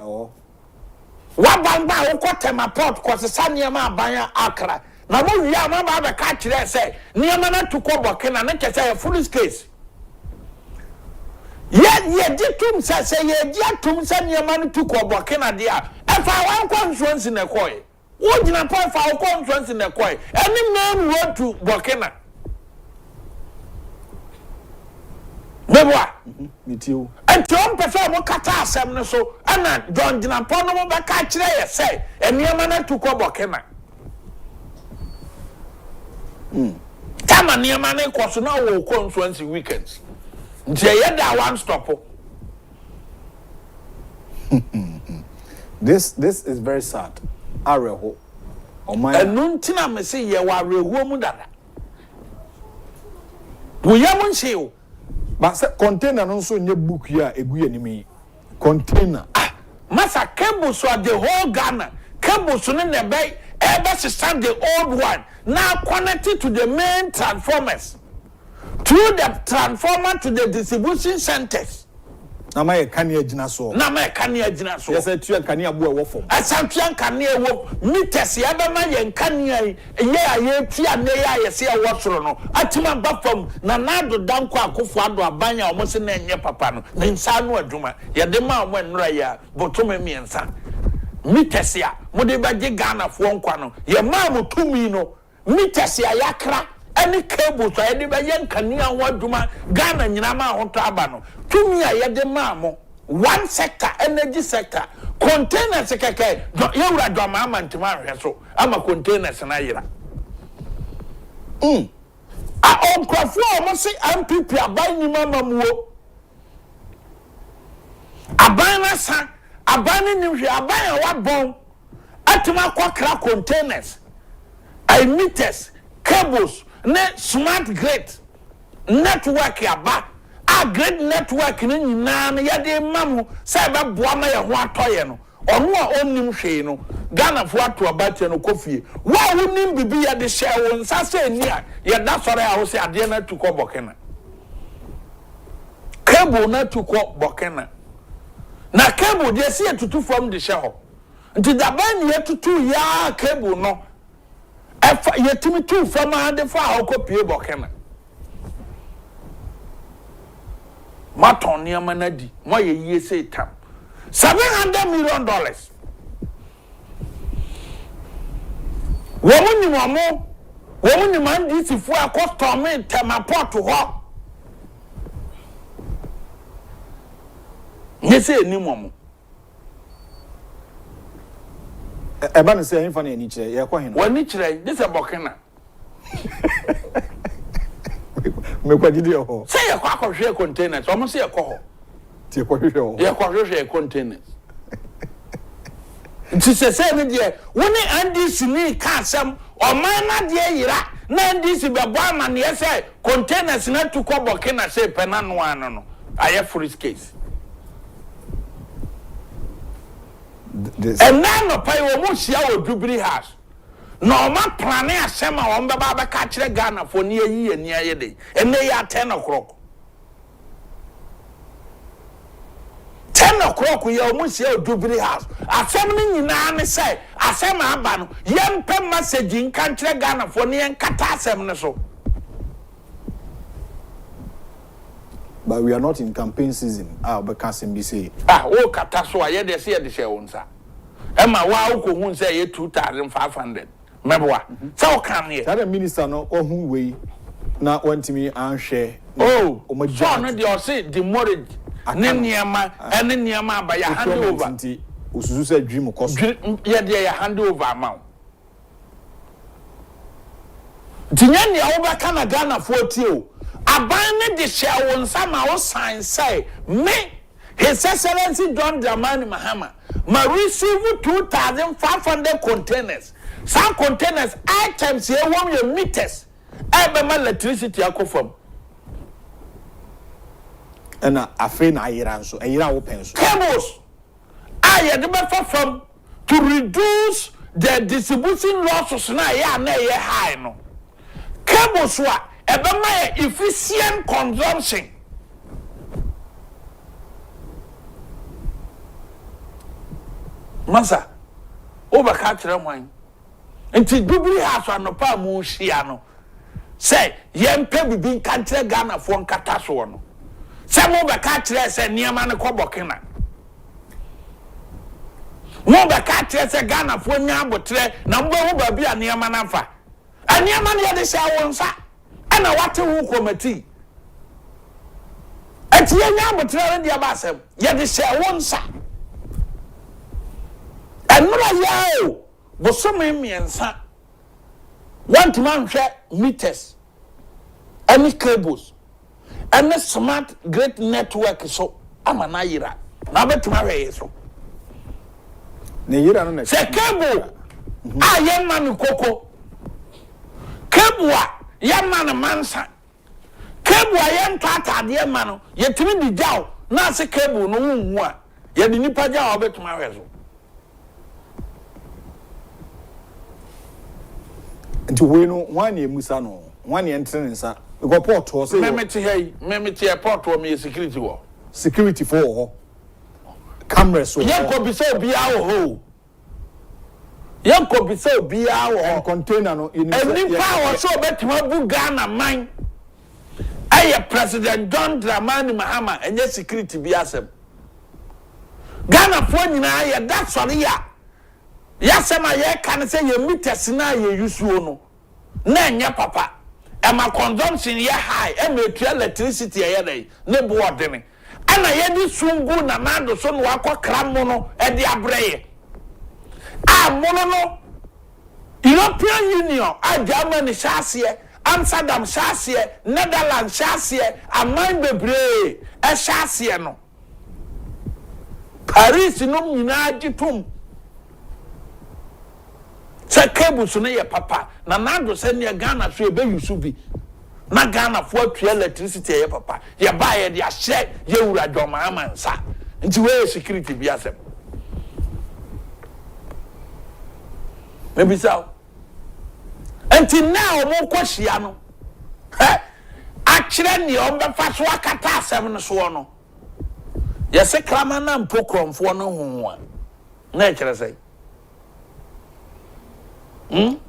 Wa bamba wo kwa tamaport kwa sesa niam aban akra. Na mo wi ama ba be ka kire say niam na to ko Bokena na kese ya full case. Ye ditum say ye diatum say niam na to ko Bokena dia. E fa wan kwa insurance na koye. Wo gina pa fa wo kwa insurance na koye. Any man road to Bokena. Meboa mitio entom pese mo kata asem ne so ana John Jinapo no mo be ka kire ye say eniema na to ko Bokena. Kama niema na ko so na wo ko insurance weekends. Nje ye da one stop. This is very sad. Areho. Enu ntina me say ye wa areho mu dada. Wo ye mo nche o. But container no so nye book ya egu enimi. Container. Masa cables so the whole Ghana. Cables so ne be ever stand the old one. Now connected to the main transformers. Through the transformer to the distribution centers. Na ma ye kania gina so. Yes, tu kania bu e wo fom. Asantua kania wo meters ya be ma ye kania ye tua ne ya ye se wo soro no. Atima Baffoe na nado danko akufo-addo abanya o mo se na enye papa no. Na nsa no adwuma. Ye de ma mo enura ya botome miensa. Meters ya mo de ba je Ghana fo nkwa no. Ye ma mo tumi no. Meters ya yakra any cable so ye be yen kania ho adwuma Ghana nyina ma ho to aba no. Tumi a ye de ma mo one sector energy sector containers keke ye wura do ma mantima hwe so ama containers na yira a onkrofo o mo se MPP aban ni mama muo aban na sa aban ni hwe aban a wabon atima kwakra containers meters cables ne smart grid network aba a great network ni nyina no ye de mamu say be boa ma ye ho atoye no ono a onnim hwe no Ghana fo ato abate no kofie wa wonim bibi ye de hye wo nsa se ni a ye da sore a wo se ade na tu ko bokena cable na tu ko bokena na cable de se tutu from de hye ho nti da ban ye tutu ya cable no efa ye timi tu from ade fa a kopie bokena maton niama na di mo ye yie se tam $700 million Womuni mamo womuni mandi sifu akostome temaport ho Nyese ni momo eba no se himfa na ni kire ye kwa hena wani kire this abokena me kwa gidi ho say ye kwa hwe containers omo say ye kwa ho ti kwa hwe ho ye kwa hwe containers nti se ne de woni NDC ni ka asem o man na de yira na NDC be bo ama ne say containers na to ko bokena say penano ano no aye freeze case and now no pay wo mo sia wo Jubilee House no ma plan asem a wo be ba be ka kire Ghana for ne yi ani aye de ene ya 10 o'clock 10 o'clock ye o mo sia Jubilee House asem ni nyina ne say asem aba no yempe message nka kire Ghana for ne nkata asem ne so. But we are not in campaign season. But can be say. Oh, kata so aye de say de share unsa. Emma wa uko hu say ye 2,500. Mebwa. So kan here. That minister no ohun we na wantimi anhwe. Oh, so no de o say the mortgage ne niema ene niema ba ya hand over. Nti osusu say dream cost. Ye de ya hand over amount. Tinya ne a wo ba kana Ghana 40 o. Abane de share won sama wo sign say me His Excellency John Dramani Mahama ma receive 2,500 containers. Some containers items here 1 meters. Ebe ma electricity akofam. Ena afi na ayira nso ayira wo penso. Cables aye de be from to reduce the distribution losses na ye high no. Cables wa Ebema efficient consumption. Masa, over catcher wine. Until Jubilee House anopa mu hia no. Say, yempe bibi country Ghana for nkataso no. Say mo be catcher say niema ne kobokena. Mo be catcher say Ghana for nya abotre na mbo ho ba bia niema na fa. Aniema ne de say wonsa. Ana wate hu committee ati nya abotra ndi abasem ye de hye wonsa enura yao bosome miensa want man hwe meters any cables any smart great network so ama na yira na betuma hwe so ne yira no na se cable aye man koko cable Yaman mansa cable ayen tata de ma no yetimi di jaw na se cable no hu a ye di nipa jaw obetuma hweso nti we no wan ye musa no wan ye entre nsa go port ho say memeti airport wo me security wo security for ho cameras so ye ko bi se obi a ho Yanko bisa obiya wo container no eni pa wo so betima bu Ghana man aye President John Dramani Mahama enye security bi asem Ghana fo nyina aye that sorry ya sema ye kan say ye meters na ye yusuo no na enye papa e ma consumption ye high e ma etu electricity ye dey ne bo odene ana ye di sungu na mando so no akokra mo no e di abreye mono European Union, Germany Shasie, Amsterdam Shasie, Netherlands Shasie, Amman Bebre, Shasie no. Paris no United Tum. Se cable so na ye papa, na nando se ne Ghana so e be yusu bi. na Ghana for to electricity ye papa ye buy ye dia share ye wura dwoma amansa nti we security bi asem maybe so until now mo kwahia no akire ne ombefa so akata asem no so no ye se krama na mpokromfo no ho a na akire sei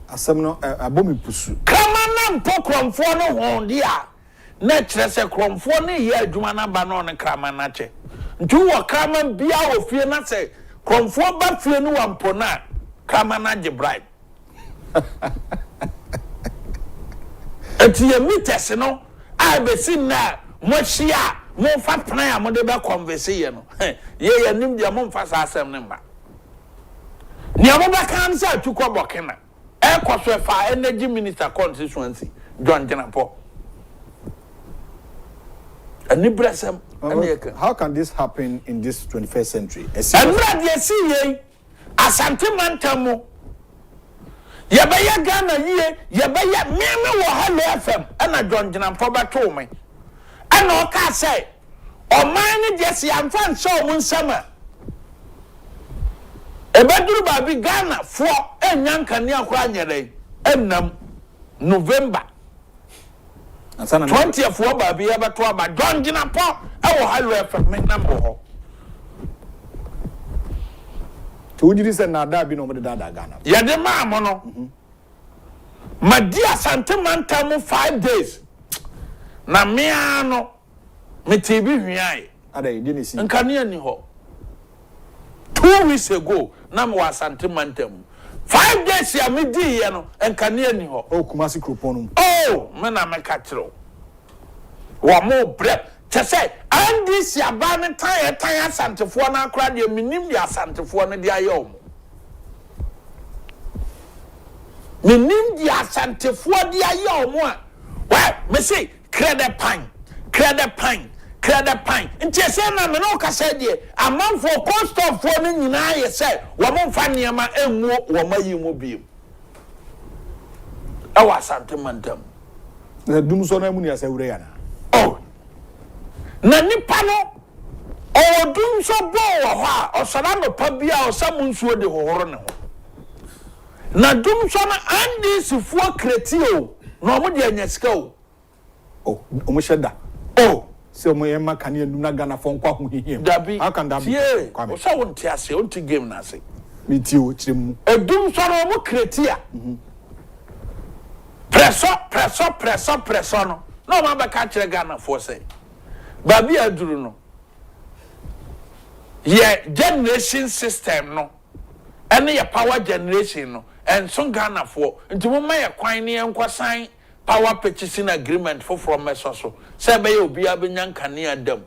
asem no abomi pusu krama na mpokromfo no ho dia na akire se kromfo ne ye adwuma na ba no ne krama na che ntu wo krama bia ofie na se kromfo ba fie no wa mpona krama na je bribe etiye meters no a be sin na mo hia mo fa plan a mo de be converse ye no ye nim dia mo mfa sa asem ne mba ni amo ba kan sa tukwa bokena e kwaso fa energy minister constituency John Jenapo ani bresem how can this happen in this 21st century and ye see ye asante mantamu Yabaya Ghana ye, Yabaya Meme wo Hello FM, and a John Jenapo ba to me. And no ka say, o man Jesse am fan show mun summer. E beduru ba bi Ghana for enyanka ne akwa nyere enam November. 20th for ba bi eba to ba John Jenapo e wo Hello FM me number ho. Ujiri se na da bi no mo de da Ghana. Ya de ma mo no. Madia santimanta mo 5 days. Na me ano me TV hwiae. Ada e di ni si. Nka ne ani ho. 2 weeks ago na me wa santimanta mo. 5 days ya me di ye no nka ne ani ho. O Kumasi kropon no. Oh, me na me ka kiro. Wa mo bre Chese, and this ya ban tire santifo na akra de minim ya santifo no de ayom. Minim dia santifo de ayom a. Well, me say credit pine. Nti se na me no ka say de amanfo cost of for no nyina ye say wo mo mfa niam enwo wo mayi mo biem. E wa santimantam. Na dum so na mu ni asawure ya na. Oh. Na nipa no odum so bo wo ha osara no pa bia osamu nsuo de hohoro ne ho na dum so na andi sifuo kreti o na omo de anyasika o omo sheda se omo yema kane ndu na Ghana fo nkwa ho hihiem how can that be o so wonte ase onti game na ase mi ti o kirem edum so na omo kreti a presso no no ma ba ka kire Ghana fo say Babi aduru no ye generation system no ene ye power generation no en so Ghana for nti mo ma ye kwan ne enkosan power purchasing agreement for from mesoso se be ye obi abenya nkane adam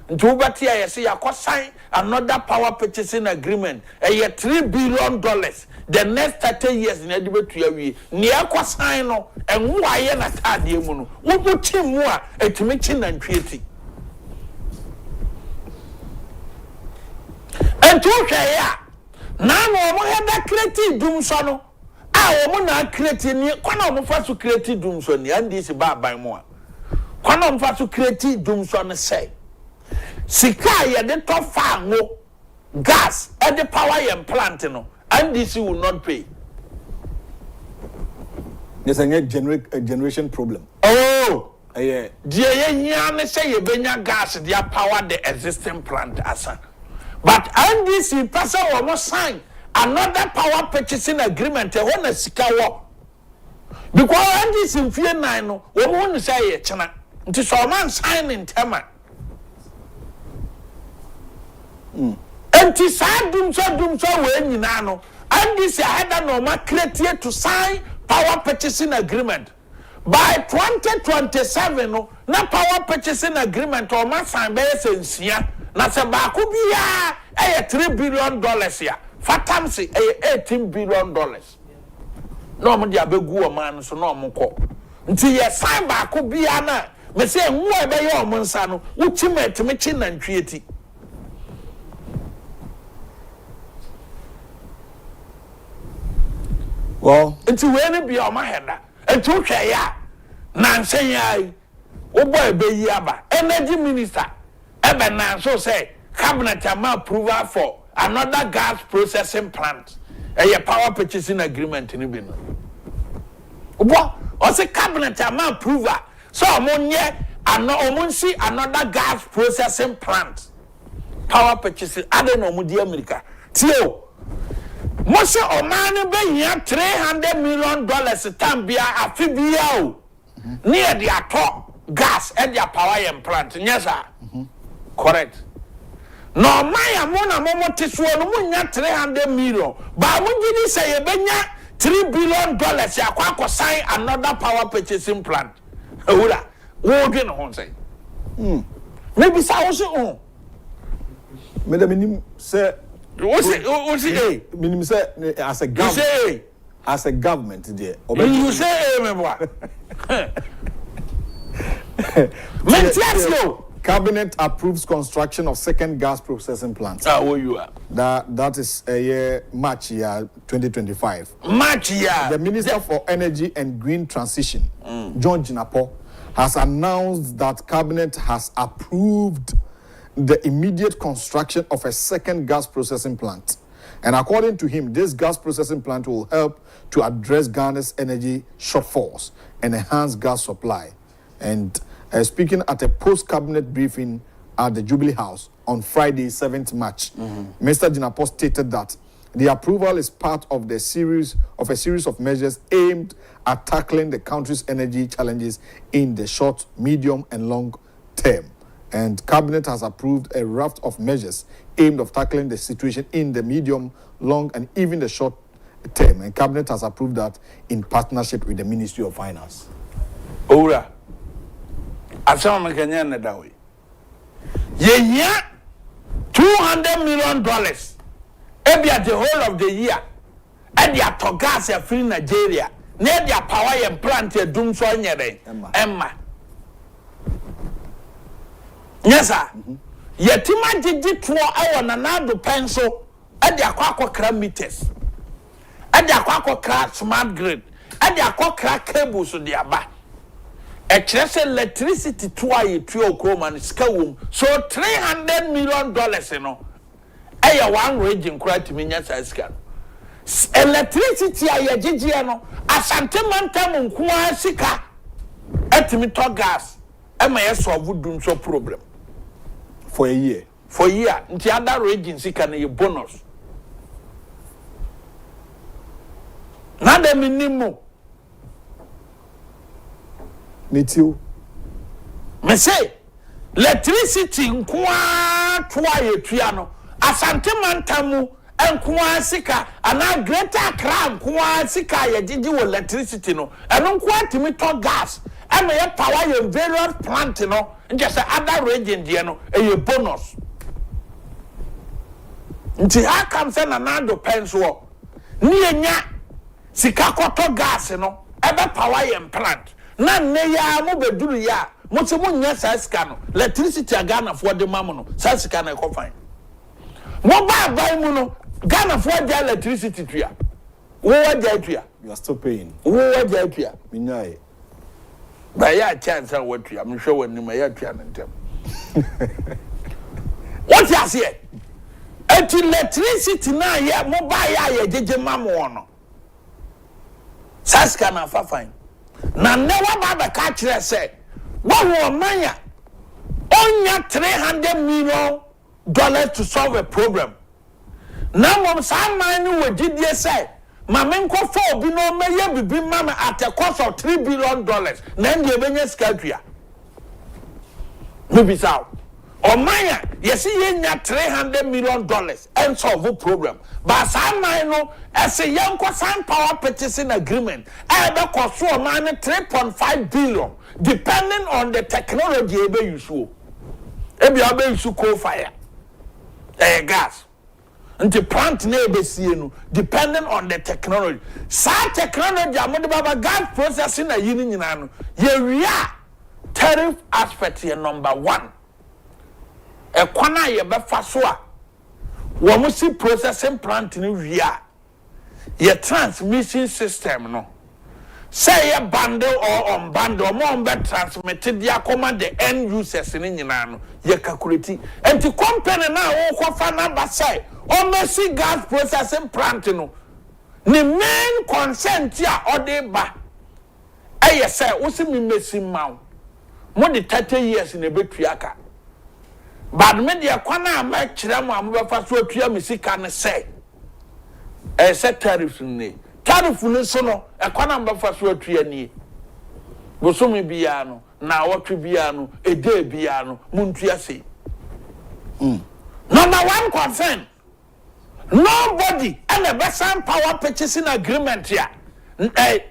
nti wo beti ye se yakosan another power purchasing agreement $3 billion the next 30 years na de betu awie ne yakosan no enwo aye na tade mu no wo buti mu a etimi chi na ntweti and to ya na no mo heda create dum so no a wo mo na create ni kwana mo fa so create dum so ni andi si ba ban mo a kwana mo fa so create dum so no say sika ye de to fa ngo gas and the power ye plant no andi si will not pay. There's a generation problem. Oh yeah, dia ye nya ne say ye benya gas dia power the existing plant asa. But NDC person almost sign another power purchasing agreement when a sika wo. Because NDC fear 9 no, we won't say ye chana. Nti so man sign in tema. Enti sa dum so we nyina no. NDC had no ma create to sign power purchasing agreement. By 2027 no, na power purchasing agreement or ma sign be sensia. Na se ba ko bia $3 billion ya fatamsi $18 billion no mo dia begu o man so no mo ko nti ye sign ba ko bia na me se nwo e be ye o mo nsa no wuchi metime chi na ntwieti well nti we ne bia o ma heda nti wo hwe ya Nanseyai, Oboy Beyiaba, Energy Minister, Eben Nanso say, Cabinet Ama approval for another gas processing plant, a power purchasing agreement in Ibino. Obo, or say Cabinet Ama approval, so Amonye, and no Omunsi, another gas processing plant, power purchasing, I don't know, Mudi America. Tio. Mose Omani be here $300 million tambia afibia near their top gas and their power and plant. Yes, sir. Correct. No, my amona momo tiswa no munya 300 million. But when you say you benya $3 billion, ya kwa sign another power purchasing plant. Ura, wo get no say. Maybe sa also Madam say what's it? Minimum say as a government there. You say me boy. Cabinet approves construction of second gas processing plant. Ah, where you are? That is a year March year 2025. March year. The Minister for Energy and Green Transition, John Jinapo, has announced that Cabinet has approved the immediate construction of a second gas processing plant. And according to him, this gas processing plant will help to address Ghana's energy shortfalls and enhance gas supply. And speaking at a post-cabinet briefing at the Jubilee House on Friday, 7th March, Mr. Jinapo stated that the approval is part of a series of measures aimed at tackling the country's energy challenges in the short, medium, and long term. And Cabinet has approved a raft of measures aimed at tackling the situation in the medium, long, and even the short term. And Cabinet has approved that in partnership with the Ministry of Finance. Ora, asama Kenya na dawe. Yenya $200 million. Ebi at the whole of the year. Edi ato gas ya free Nigeria. Ne dia power ya plant ya dum so nyere. Emma. Yes, sir. Yetima jiji tuo awo na nado penso edi akwa kra meters. Edi akwa kra smart grid. Edi akwa kra cables so dia ba. E kire electricity tuo ye tuo kroma ni sika wom. So $300 million no. Aya one region kra timi nya sa sika. Electricity aye jiji no asante mantam nko sika etimi to gas e ma ye solve dum so problem. For a year. For a year. Nti other agency can a bonus. Nada minimum. Nitio. Me say, electricity nkwa tuwa ye tuyano. Asante mantamu nkwa sika. Ana greater crime nkwa sika ye jiji wo electricity no. Eno nkwa timi to gas. Ema ye power ye various plant no. Just other region there no a bonus. Nti how come say na nando penso ni enya sika koto gas no ebe power ye plant na ne ya mo beduru ya mo se mo nya sa sika no electricity Ghana for the mamo no sa sika na ko fine mo ba mu no Ghana for the electricity tua wo wa ja tua you are still paying wo wa ja tua minyai. But yeah, chance and what I'm sure when you may have to them. What you say? At electricity now, yeah, mobile, yeah, did your mamma. Saska na fine. Now, never baba catch that say, what will mania? Only $300 million to solve a problem. Now, some man who did you say? Mamenko for bino meye bibi mama at a cost of $3 billion. Then the benye skadria. Maybe so. Or maya, yes, ye nya $300 million and solve the problem. But some no as a young some power purchasing agreement. I be cost so man $3.5 billion, depending on the technology ebe you show. Ebi abe you coal fire. Gas. And the plant no depending on the technology. Sa technology amode baba gas processing na yini nyina no. Ye tariff aspect ye number 1. E kwana ye befa so a wo mo si processing plant ni wia. Ye transmission system no. say a bundle or unbundle more be transmitted ya command the end users in nyina ye calculate and the company now wo fa number say o mercy gas processing plant no the main consent ya odeba eye say wo se me mesi maw mo de 30 years in a betuaka but me de kwana ma kire mo amobefa so atua me sika ne say say tariff ni tariff ni so no ekwana mbefa so atua ni bosomi bia no na wotwe bia no ede bia no muntua sei number one concern nobody and the best power purchasing agreement here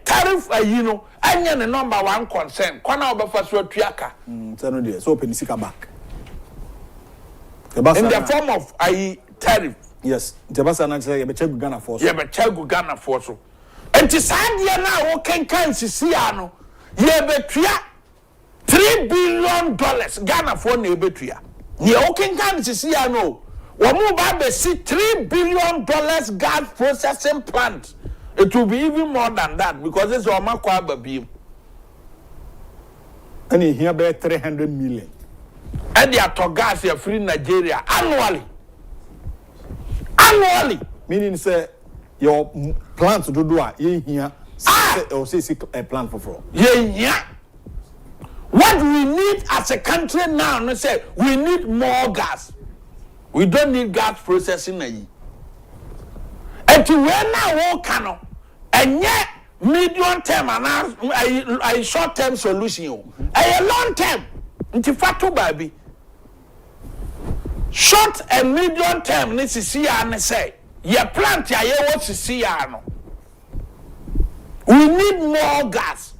tariff you know anya the number one concern kwana obefa so atuaka so no dey so open sika back in the form of tariff. Yes, the basa na say you be check Ghana force. You be check Ghana force. Enti sadia na wo kenkan sisi ano. You be tua $3 billion Ghana for na ebetua. Ye wo kenkan sisi ano. Wo mu ba be see $3 billion gas processing plant. It will be even more than that because this o makwa babim. And here be 300 million. And they are gas here free Nigeria annually. Meaning say your plants do here or say a plant for fraud. Yeah. What we need as a country now, we say we need more gas. We don't need gas processing. And to where now can and yet medium term and a short term solution. A long term. Nti fatu baby. Short and medium term ni sisi ya ne say ye plant ya ye wo sisi ya no. We need more gas.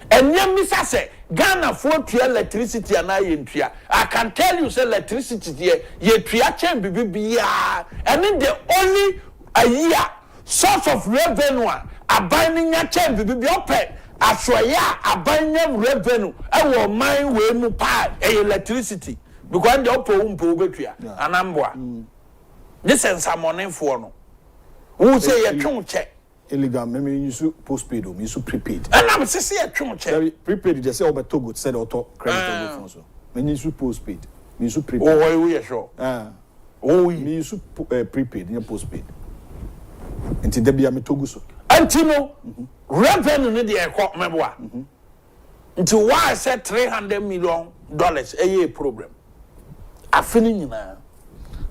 And ye misa say Ghana for to electricity and I can tell you say electricity ye tria chen bibia and in the only a year source of revenue abaning ya chen bibia open aswaya abanya revenue e wo man we mu pa electricity because the opo umpo betua anambwa this is some money for no who say you tun check illegal me use postpaid o me use prepaid and am say you tun check prepaid just say Obertogo said auto credit phone so me use postpaid me use prepaid oh we sure me use prepaid and postpaid until there be a metogo so antino revenue ni dey ekọ meboa until why said $300 million a year problem afini nyina.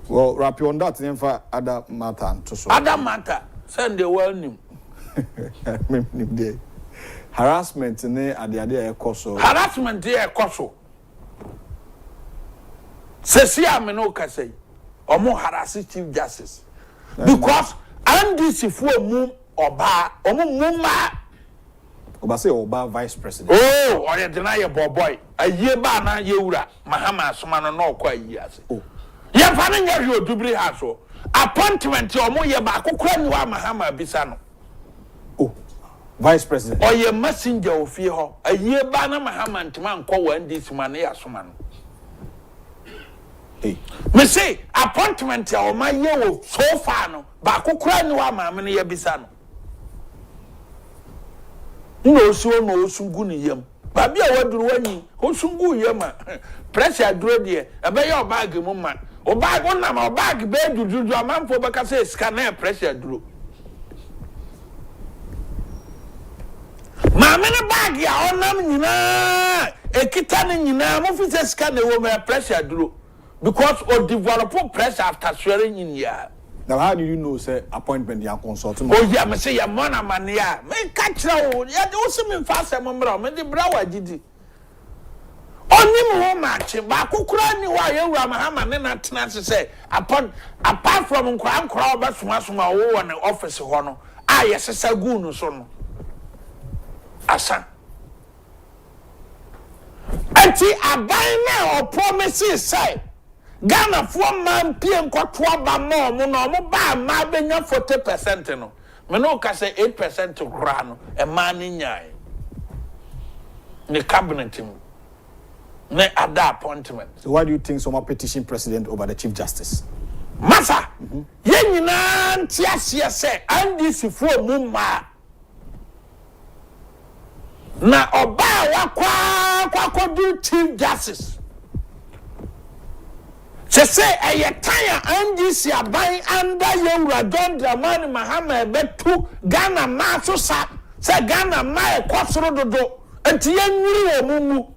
Well, wrap you on that then for other matter to so other matter send the well nim harassment ne ade ekoso harassment dey ekoso sesi ameno kasai omo harass chief justice because andisi fu mu oba omo mumma oba say oba vice president oh or deny your boy aye ba na yewura mahama asoma no na okwa ayi ase oh ye fa na nya hwe odubri ha so appointment omo ye ba akokora ni wa mahama bisa no oh vice president or ye messenger ofie ho aye ba na mahama ntima nkọ wa ndisi ma na ya asoma no hey me say appointment ya o ma ye wo so far no ba akokora ni wa mahama ne ya bisa no no osungu ni yam ba bia waduru wani osungu yam pressure duro de e be your bag mu ma o bag wona ma o bag be dududu amanfo be ka say scanner pressure duro ma me ne bag ya onam nyina ekita ne nyina mo fi say scanner wo me pressure duro because o develop pressure after swearing in ya. Now, how do you know, say, appointment you are consulting? Oh, yeah, I say, your mona mania. Me catch now. Yeah, don't see me fast, I'm me the brow, did. Only more match, but Kukurani, why you Ramahama, and not to say, apart from Kram crowd, but from us, my own office honor. Ah, yes, it's a goon, son. Asa. Auntie, I buy now or promises, say. Ghana for man PM kwatwa ba mo no ba ma benya 40% no me no ka say 8% to kra no e man ni nyai the cabinet him ne other appointment. So why do you think someone petition president over the chief justice? Masa ye nyina ntiasie say andisi fo mu ma na oba wa do chief justice say a tire NDC aban under Yowra John Dramani Mahama betu Ghana ma so sa say Ghana ma e kwasoro dodo enti yanwiri omumu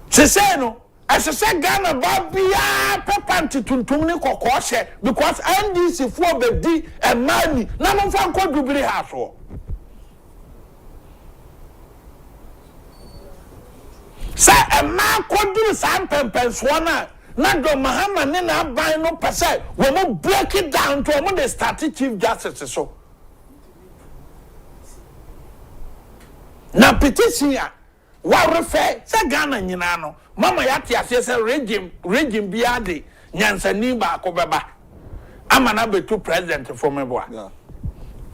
say no as say Ghana ba bia pepanti tuntum ni kokoshe because NDC for bedi e mani na no fa nko dubiri ha so say a man could do some pempenswana na do Mahama ne na ban no pese we mo break it down to mo the start chief justice so na petition wa refer say Ghana nyina no mama ya te ase say regime bia de nyansani ba ko beba ama na betu president for me boa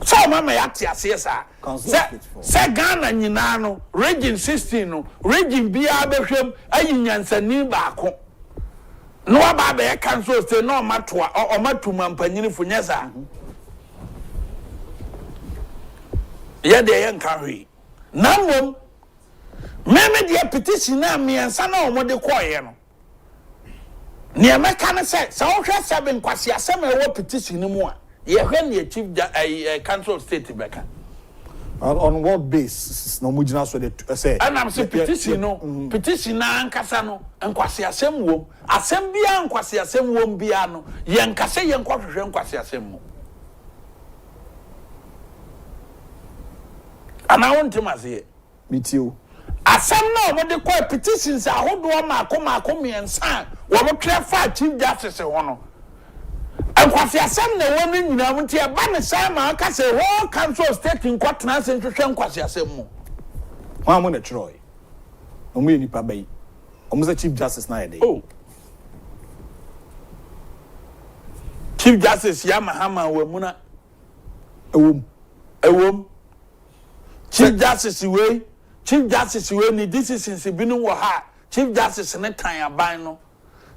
so mama ya te ase sa say Ghana nyina no regime 16 no regime bia behwem ayi nyansani ba ko no aba be council say no matoa o matuma mpanyini funyesa ye de ye nka hwi namom meme de petition na miensa na o de koye no ne meka ne say so hwe seven kwase asem e wo petition ni mu a ye hwe ne chief council state beka on what basis no mujina so de say and am say petition no petition na ankasa no nkwase asem wom asem bia nkwase asem wom bia no ye nkase ye nkwahwehwe nkwase asem mu ana wonte maze mitio asem na mo de kwa petitions ahodo maako miensa wo mo twa fa chief justice ho no enkwase asem na wo ni nyina mo tie ba ne sai ma aka say ho council state in court na se nhwehwe enkwase asem mu wa mo na troy o mo nipa bai o mo chief justice na yede oh chief justice ya Mahama wa muna ewom chief justice we ni decisions binu wo ha chief justice ne tan aban no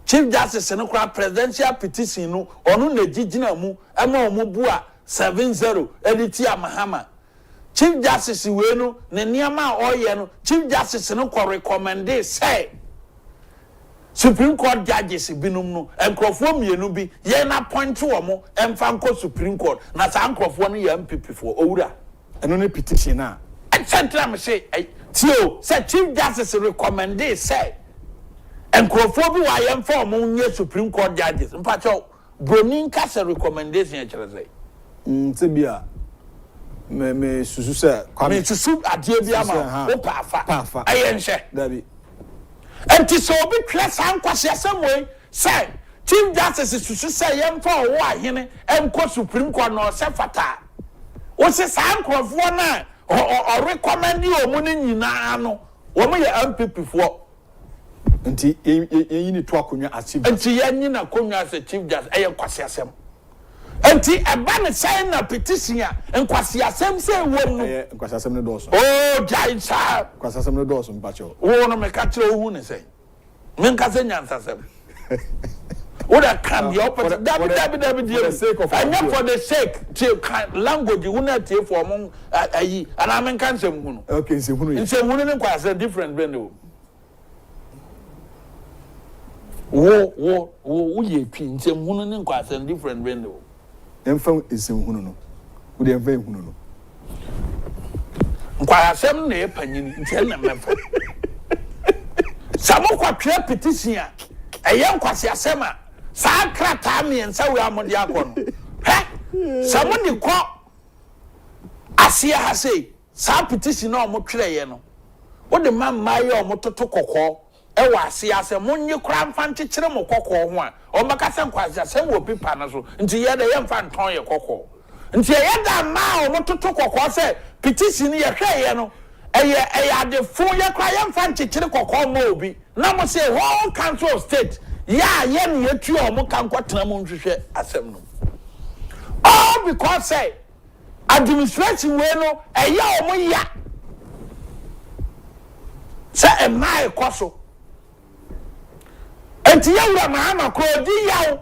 chief justice ne kura presidential petition no onu na gigina mu ema omo bu a 70 editi Mahama chief justice we no ne niama oye no chief justice ne ko recommend say Supreme Court judges binum no enkrofo mienu bi ye na point wo mo emfa nko Supreme Court na sa enkrofo no ye MPP for owura eno ne petition na central me say tio say chief justice recommend say enkrofo bi wa ye mfa mo nye Supreme Court judges mpacho bronin ka say recommendation e kire say se bia me susu say me susu adie bi ama o pa ayen hye dabi enti so obi twa san kwase asem say chief justice susu say ye mfa wo ahene enko Supreme Court no se fata o se san krofo na o recommend you mo ni nyina no wo mo ye MPP fo enti yin ni to akonwa achieve enti ye nyi na konwa as chief justice eye kwase asem enti eba ne sign na petition a nkwase asem say wo no nkwase asem ne do so oh jaisa nkwase asem ne do so mpacho wo no me ka kire wo hu ne say men ka say nyansa asem what a can your David for the sake to language you not take for among and I can say okay so who different brand wo ye pin say hunu kwase different brand emfa esem hunu no wo de emfa hunu no nkwasem na epanyini ntia na mefa samo kwatwe petition a eye nkwase asema sakra miensa we amode akon he samoni ko asia ha sei sa petition na omo twereye no wo de mamma ye omo toto kokko e wa asia asem monye kura mfa nkyekere mo kokko ho a o makasa nkwase asem wo pipa na so nti ye de ye mfa nton ye kokko nti ye da ma omo toto kokko se petition ye hweye no eye ade fo ye kura ye mfa nkyekere kokko mo obi na mo say whole council of state ya yen yetu omo kan kwatena mo nhwehwe asem no all because say administration we no eya omo ya say emai koso enti ya wura Mahama ko di yawo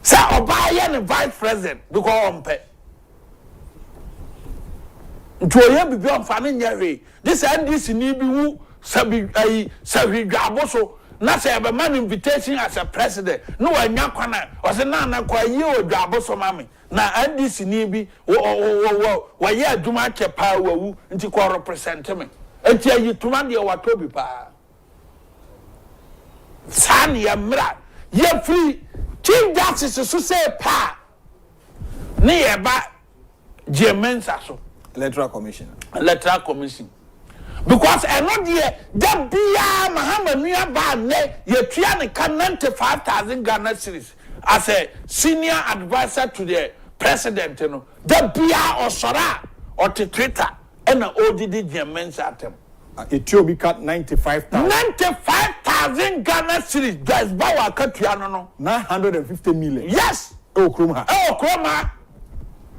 say oba ye ne vice president because ompe Ntoye bibi onfa ne nyere. This NDC ni bi wu sabi dwabo so na say be man invitation as a president. No anya kwana. O se na kwa yi o dwabo so mame. Na NDC ni bi wo ye adwuma chepa wawu nti ko represent me. Enti ayi tuma de wato bi pa. San ya mra ye free chief justice so say pa. Ni ye ba Jemensa so electoral commission because eno de da bia Muhammad nua ba ne ye tua ne ka 95,000 Ghana cedis as a senior advisor to the president no da bia osora or to Twitter and odidi Jemensa atem Ethiopia cut 95,000 Ghana cedis that's bawa ka tua no 950 million yes Kroma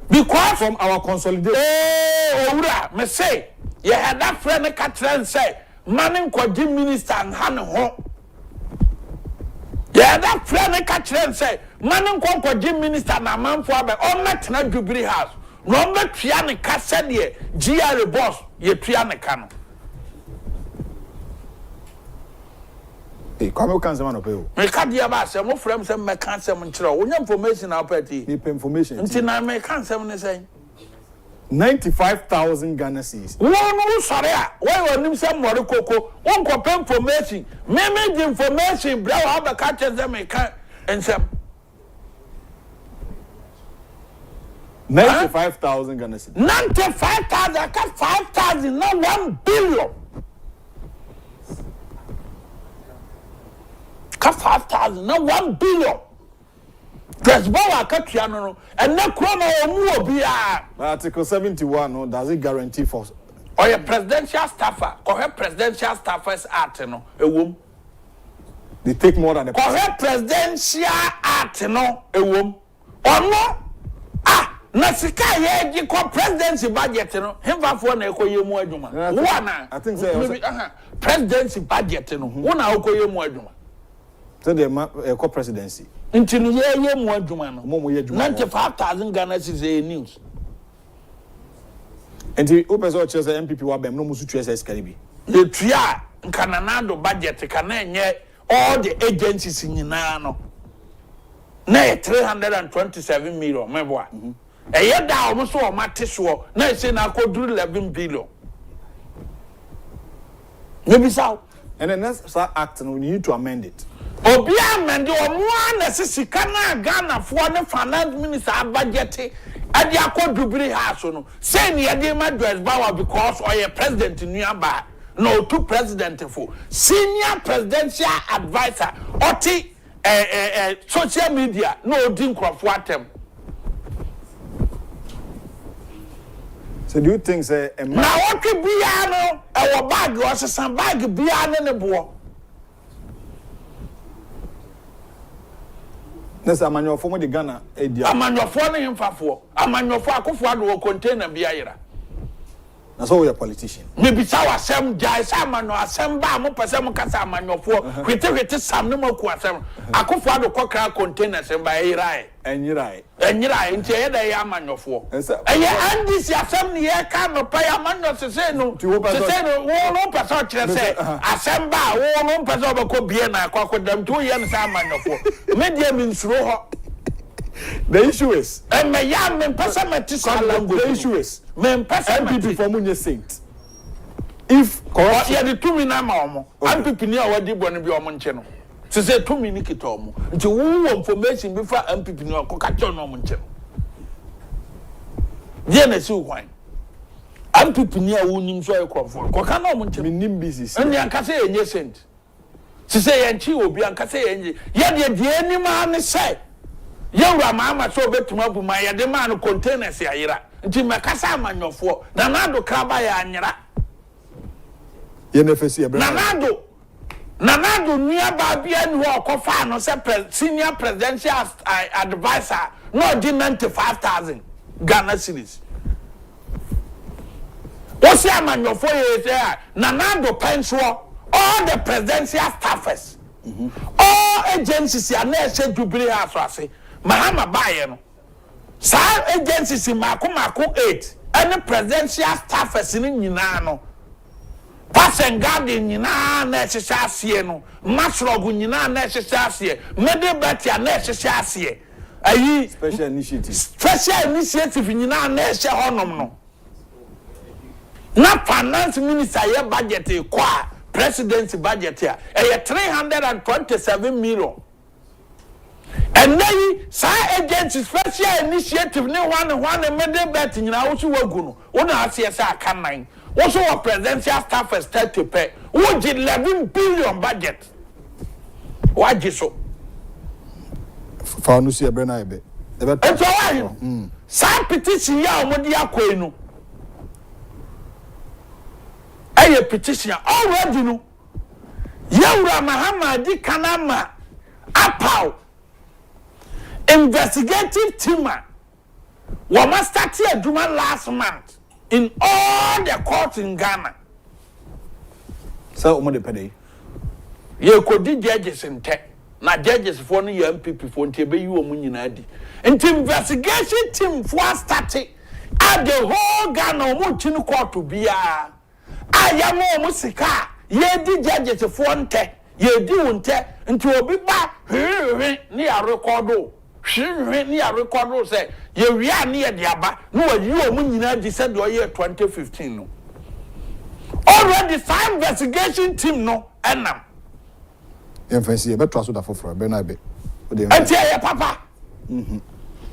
because from our consolidation me say you had that friend Catherine say manning kwaji minister and han ho you had that friend Catherine say manning kwaji minister na man for be o metna Jubilee house no metua ne ka said ye GR boss ye tua ne ka no Kwame can say man opeo me ka dia ba say mo frem say me kan say mo nkyere o nya information na party me information nti na me kan say mo ne say 95,000 Ghana cedis. No, sorry. Why you say more cocoa? One copy information. Maybe the information. Bro, how the catches them and some 95,000 Ghana cedis. 95,000. I got 5,000. Not 1 billion. Cut 5,000. Not 1 billion. There's more Katiano and no chrono or Article 71 no, does it guarantee for or a presidential staffer or her presidential staffers art no a womb? They take more than the presidential art no a womb or no Nasika ye ko presidency budget no hemfa for na ekoye mu adwuma one I think say presidency budget no una okoye mu adwuma so the co-presidency Until ye mu adwuma no 95,000 Ghana cedis news. Enti o person che say MPP wa bem no musu tue say skani bi. Le tua nkananado budget kana enye all the agencies nyina no. Na 327 million meboa. Eye da o so o mate so na say na akoduru 11 billion. Maybe so. And then next act we need to amend it. Obi amende omo na sisika na Ghana fo ne finance minister budget e dey akodubiri house no say ne dey ma dress power because oye president nuaba no two president for senior presidential advisor oti social media no odi nkrofo atem. So do you think say na what bia no e wo bag o sesan bag bia ne bo Nessa amanyofo mo de Ghana edia. Amanyofo ne hemfafo. Amanyofo akufo-addo container bia yira. Na so we are politician. Maybe sa wasem jai sa amano asem ba mo pese mo kasa amanyofo. Hwete sam ne maku asem. Akufo-addo kokra container sem ba yira e. Enyira nti ye da ya amanyofo. Eye andisi asem ne ye ka no pa ya amanyo sese no. Sese no wo no pese o kire se asem ba wo no pese obako bie na akwakodam to ye ne sa amanyofo. Media minsuro ho. The issue is the issue is MPP for Munye Saint. If corrupt yeah the 2 million omo MPP ni awadi boni bi omo nche no se 2 million kita omo nti wo information bi fa MPP ni okoka che no omo nche ye na si hwan MPP ni awu nim so ekrofo koka na omo nche nim business eni anka se enye Saint se ye nchi obi anka se enye ye de eni ma ne say Yawra mama so betuma bu ma yede ma no containers ya yira nti mekasa amanyofo na nado kraba ya anyira ye nefesi e na nado nua ba bia ni ho okofa no se senior presidential advisor no di 95,000 Ghana cedis osi amanyofo ye say na nado penso all the presidential staffers all agencies ya na e Jubilee house ase Mahama baye no sa agencies mako 8 any presidential staffers in nyina pass and garden nyina na ehyehyase no masrog nyina na ehyehyase medebati na ehyehyase ayi special initiative nyina na ehye honom no na finance minister ye budget kwa presidency budget here 327 million. And then say agency special initiative ni one made bet nyina wo so wagu no na asiesa aka nine wo so wa presidential staff start to pay wo 11 billion budget waji so fa no si ebre na ebe eto wa sa petition ya omodi akoi no aye petition already no yawura Mahamadi kanama apaw investigative team was started doing last month in all the courts in Ghana. So, what the you could do judges in tech. Now, judges for the MPP for Tebe, you are Muninadi. And the investigation team was started at the whole Ghana Muchinu court to be a Ayamo Musika. Ye did judges for one tech, ye do tech, and to be back near record. Ni a record say ye ria near the aba no you nyina decide do year 2015 no already some investigation team no enam emfancy e beto aso da foforo be na be etie papa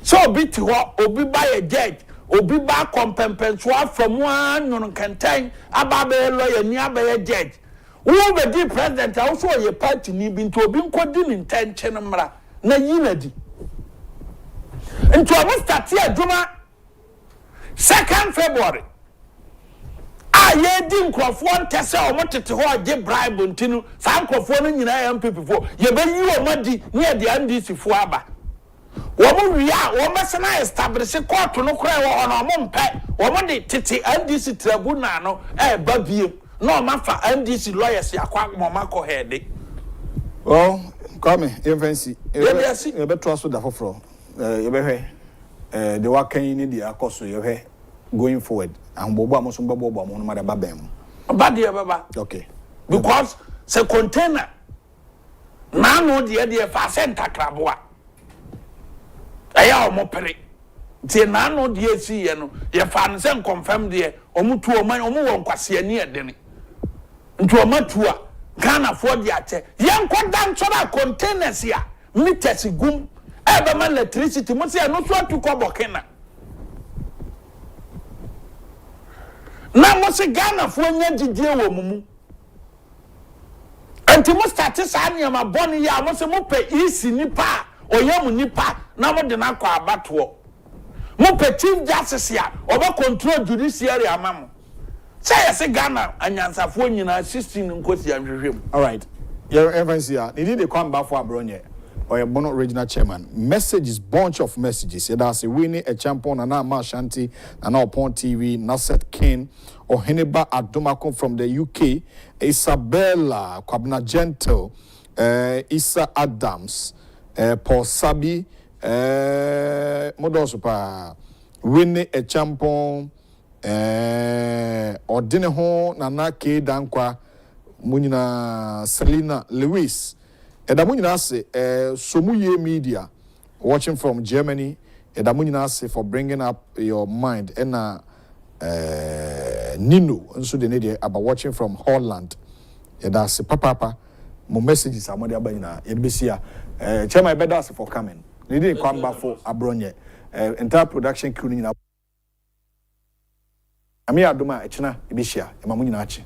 so be to obi ba ye judge obi ba compensation from one no kantan aba be lawyer ni aba ye judge wo be di president also ye party ni bi nto obi nkodi ni intention mra na yinadi into almost start here Juma 2nd February. Ye di nkrofo ntese omotete ho age bribe ntinu sa nkrofo no nyina MPP fo ye be yi omadi ne de NDC fo aba wo mo wia wo mesena establish court no kra wo ono mo mpe wo mo de tete NDC tribunal no ba biem no ma fa NDC lawyers yakwa mo mako head. Well, Kwame, emfancy e beto aso da foforo the work can need the akoso you going forward and bobo amoso bobo amo no mada babem baba okay because se container na no de fa center kraboa eya omo pere tie na no de si ye no ye fa no se confirm de omo tu omo wo nkwase ani edene ntu omo tu a Ghana for de ache ye nkoda nchora containers ya meters gum ebe electricity mo se no so atuko bokena na mo se Ghana fo nya gigie wo mumu anti mo start sa niam aboni ya mo se mo pe isi nipa oyam nipa na mo de na kwa abato mo pe chief justice ya oba control judiciary amamo say yes Ghana anyansafo nyina 16 nkosi anhwehwem. All right, your events here need to come back for Abronye or a Bono regional chairman. Messages, bunch of messages. That's a Winnie Agyapong, Nana Mashanti, Nana Upon TV, Nasset King, or Heniba Adomako from the UK, Isabella, Kwabna Gentle, Issa Adams, Paul Sabi, Modosupa, Winnie Agyapong, Ordineho, Nana K. Dankwa, Munina Selena Lewis. Edamunyinase Somuye Media watching from Germany. Edamunyinase for bringing up your mind. And Nino also the need about watching from Holland. Edase papa mo messages amode abanyina yebisia chairman bedas for coming. Need come back for Abronye. Entire production crew nyina. Ami adoma echina ebisia emamunyina achi.